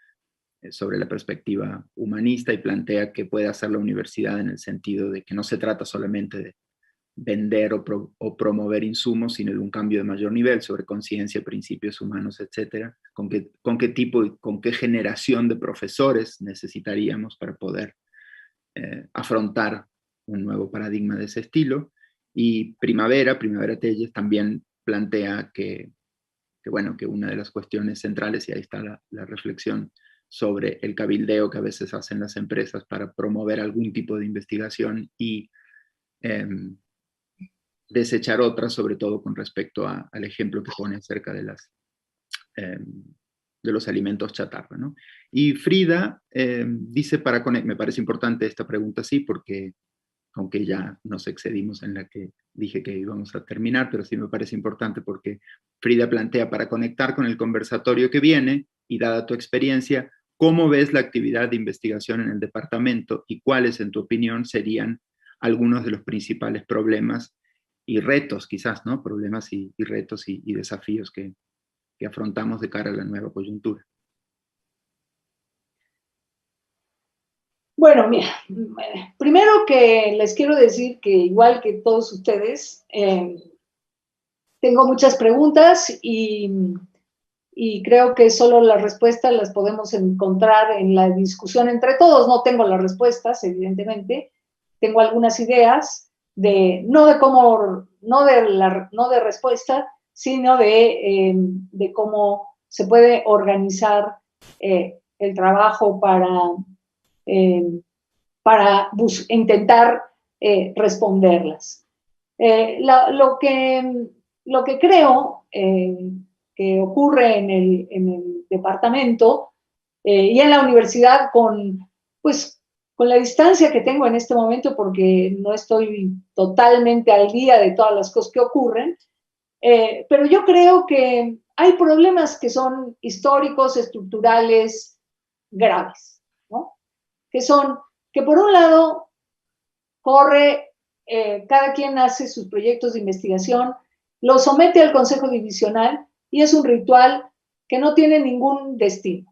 sobre la perspectiva humanista, y plantea que puede hacer la universidad en el sentido de que no se trata solamente de vender o promover insumos, sino de un cambio de mayor nivel sobre conciencia, principios humanos, etcétera. ¿Con qué tipo y con qué generación de profesores necesitaríamos para poder afrontar un nuevo paradigma de ese estilo? Y Primavera Telles también plantea que una de las cuestiones centrales, y ahí está la reflexión sobre el cabildeo que a veces hacen las empresas para promover algún tipo de investigación y desechar otras, sobre todo con respecto al ejemplo que pone acerca de los alimentos chatarra, ¿no? Y Frida dice, me parece importante esta pregunta, sí, porque aunque ya nos excedimos en la que dije que íbamos a terminar, pero sí me parece importante porque Frida plantea, para conectar con el conversatorio que viene, y dada tu experiencia, ¿cómo ves la actividad de investigación en el departamento y cuáles, en tu opinión, serían algunos de los principales problemas y retos, quizás, ¿no? Problemas y retos y desafíos que afrontamos de cara a la nueva coyuntura? Bueno, mira, primero que les quiero decir que igual que todos ustedes, tengo muchas preguntas y creo que solo las respuestas las podemos encontrar en la discusión entre todos. No tengo las respuestas, evidentemente, tengo algunas ideas no de respuesta, sino de cómo se puede organizar el trabajo para intentar responderlas. Lo que creo que ocurre en el departamento y en la universidad con con la distancia que tengo en este momento, porque no estoy totalmente al día de todas las cosas que ocurren, pero yo creo que hay problemas que son históricos, estructurales, graves, ¿no? Que por un lado cada quien hace sus proyectos de investigación, los somete al Consejo Divisional y es un ritual que no tiene ningún destino.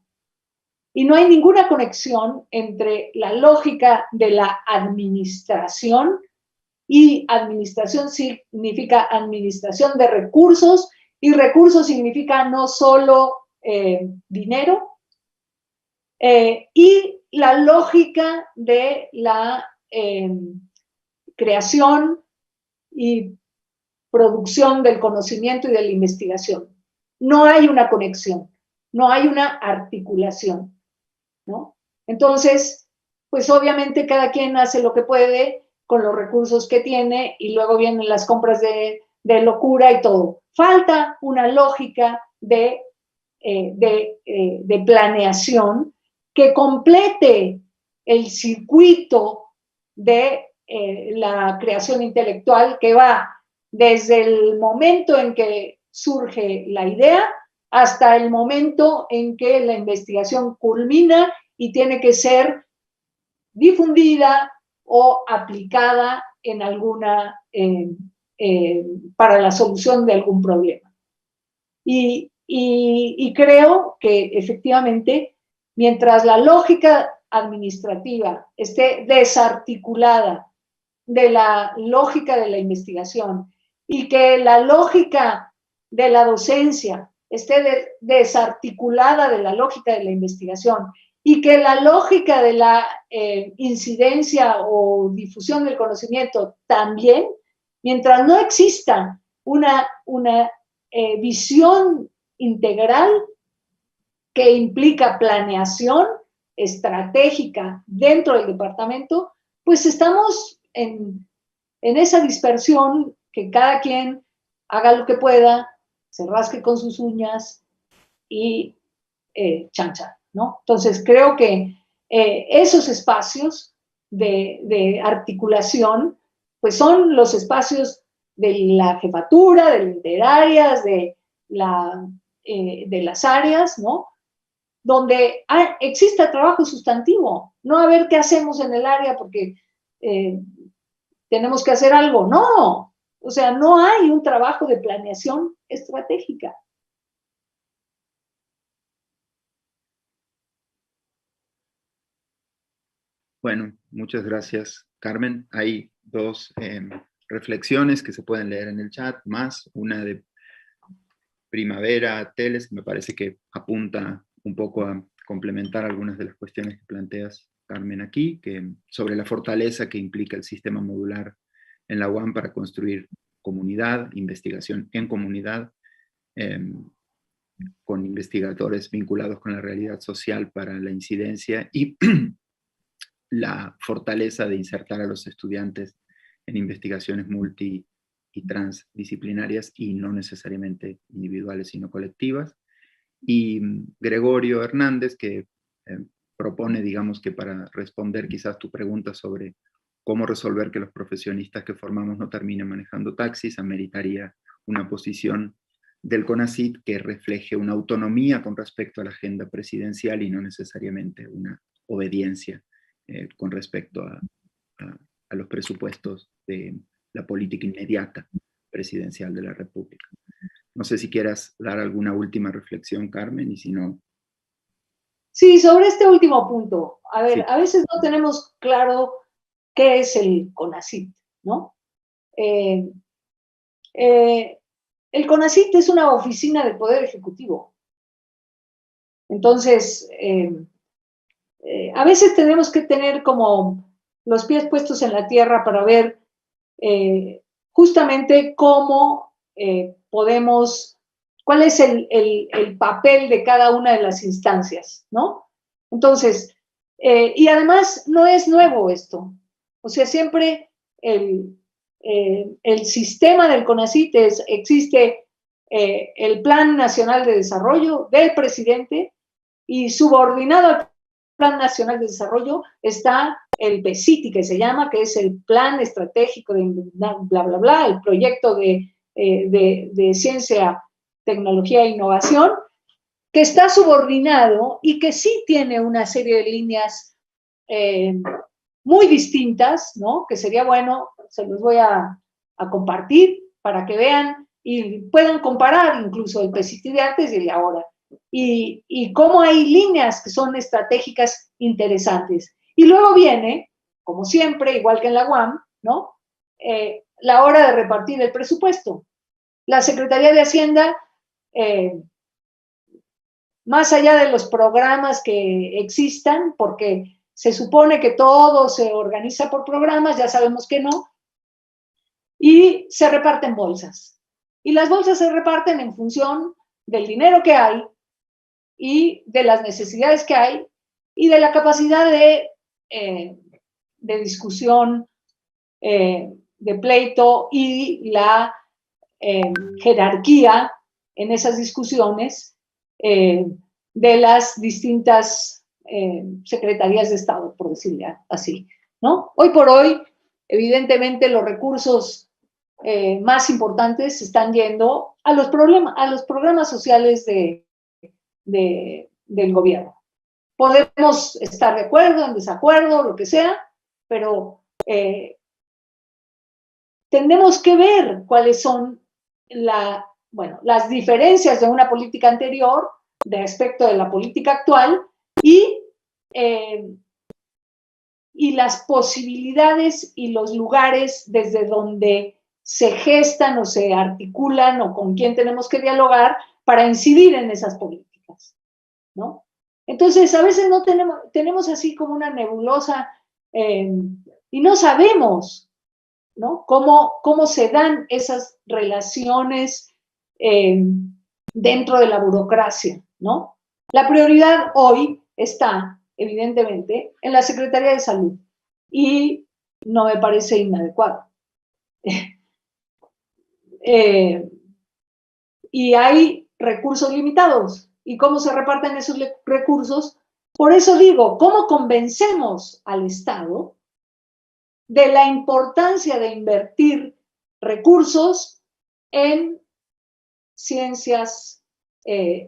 Y no hay ninguna conexión entre la lógica de la administración, y administración significa administración de recursos, y recursos significa no solo dinero, y la lógica de la creación y producción del conocimiento y de la investigación. No hay una conexión, no hay una articulación, ¿no? Entonces, pues obviamente cada quien hace lo que puede con los recursos que tiene y luego vienen las compras de locura y todo. Falta una lógica de planeación que complete el circuito de la creación intelectual, que va desde el momento en que surge la idea hasta el momento en que la investigación culmina y tiene que ser difundida o aplicada en alguna, para la solución de algún problema. Y creo que efectivamente, mientras la lógica administrativa esté desarticulada de la lógica de la investigación y que la lógica de la docencia esté desarticulada de la lógica de la investigación y que la lógica de la incidencia o difusión del conocimiento también, mientras no exista una visión integral que implica planeación estratégica dentro del departamento, pues estamos en esa dispersión, que cada quien haga lo que pueda, se rasque con sus uñas y chancha, ¿no? Entonces creo que esos espacios de articulación pues son los espacios de la jefatura, de literarias, de las áreas, ¿no? Donde exista trabajo sustantivo, no a ver qué hacemos en el área porque tenemos que hacer algo, no, o sea, no hay un trabajo de planeación estratégica. Bueno, muchas gracias, Carmen. Hay dos reflexiones que se pueden leer en el chat, más una de Primavera Teles, que me parece que apunta un poco a complementar algunas de las cuestiones que planteas, Carmen, aquí, que sobre la fortaleza que implica el sistema modular en la UAM para construir comunidad, investigación en comunidad, con investigadores vinculados con la realidad social para la incidencia y la fortaleza de insertar a los estudiantes en investigaciones multi y transdisciplinarias y no necesariamente individuales sino colectivas. Y Gregorio Hernández, que propone, digamos, que para responder quizás tu pregunta sobre cómo resolver que los profesionistas que formamos no terminen manejando taxis, ameritaría una posición del CONACYT que refleje una autonomía con respecto a la agenda presidencial y no necesariamente una obediencia con respecto a los presupuestos de la política inmediata presidencial de la República. No sé si quieras dar alguna última reflexión, Carmen, y si no... Sí, sobre este último punto. A ver, Sí. A veces no tenemos claro qué es el CONACYT, ¿no? El CONACYT es una oficina del Poder Ejecutivo. Entonces, a veces tenemos que tener como los pies puestos en la tierra para ver justamente cómo podemos, cuál es el papel de cada una de las instancias, ¿no? Entonces, y además no es nuevo esto. O sea, siempre el sistema del CONACYT existe el Plan Nacional de Desarrollo del presidente y subordinado al Plan Nacional de Desarrollo está el PECITI, que se llama, que es el Plan Estratégico de bla, bla, bla, el proyecto de ciencia, tecnología e innovación, que está subordinado y que sí tiene una serie de líneas muy distintas, ¿no? Que sería bueno, se los voy a compartir para que vean y puedan comparar incluso el PECITI de antes y el de ahora. Y cómo hay líneas que son estratégicas interesantes. Y luego viene, como siempre, igual que en la UAM, ¿no? La hora de repartir el presupuesto. La Secretaría de Hacienda, más allá de los programas que existan, porque se supone que todo se organiza por programas, ya sabemos que no, y se reparten bolsas. Y las bolsas se reparten en función del dinero que hay y de las necesidades que hay y de la capacidad de discusión, de pleito y la jerarquía en esas discusiones de las distintas secretarías de Estado, por decirlo así, ¿no? Hoy por hoy, evidentemente, los recursos más importantes están yendo a los programas sociales del gobierno. Podemos estar de acuerdo, en desacuerdo, lo que sea, pero tenemos que ver cuáles son las diferencias de una política anterior respecto de la política actual y las posibilidades y los lugares desde donde se gestan o se articulan o con quién tenemos que dialogar para incidir en esas políticas, ¿no? Entonces, a veces no tenemos así como una nebulosa y no sabemos, ¿no? Cómo se dan esas relaciones dentro de la burocracia, ¿no? La prioridad hoy está, evidentemente, en la Secretaría de Salud y no me parece inadecuado. Y hay recursos limitados. ¿Y cómo se reparten esos recursos? Por eso digo, ¿cómo convencemos al Estado de la importancia de invertir recursos en ciencias,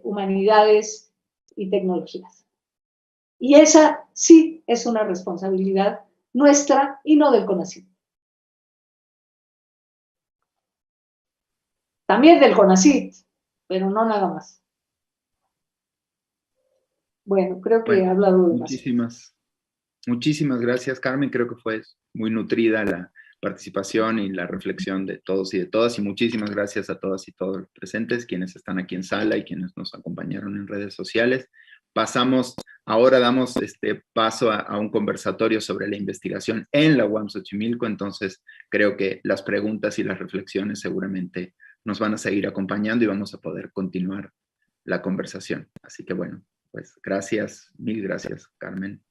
humanidades y tecnologías? Y esa sí es una responsabilidad nuestra y no del CONACYT. También del CONACYT, pero no nada más. Bueno, creo que he hablado de más. Muchísimas gracias, Carmen. Creo que fue muy nutrida la participación y la reflexión de todos y de todas. Y muchísimas gracias a todas y todos los presentes, quienes están aquí en sala y quienes nos acompañaron en redes sociales. Ahora damos paso a un conversatorio sobre la investigación en la UAM Xochimilco. Entonces, creo que las preguntas y las reflexiones seguramente nos van a seguir acompañando y vamos a poder continuar la conversación. Así que bueno, pues gracias, mil gracias, Carmen.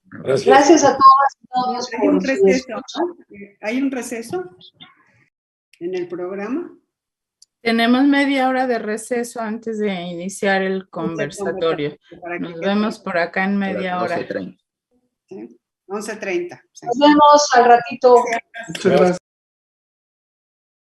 Gracias a todas y todos. ¿Hay un receso en el programa? Tenemos media hora de receso antes de iniciar el conversatorio. Nos vemos por acá en media hora. 11:30. 11:30. Nos vemos al ratito. Muchas gracias.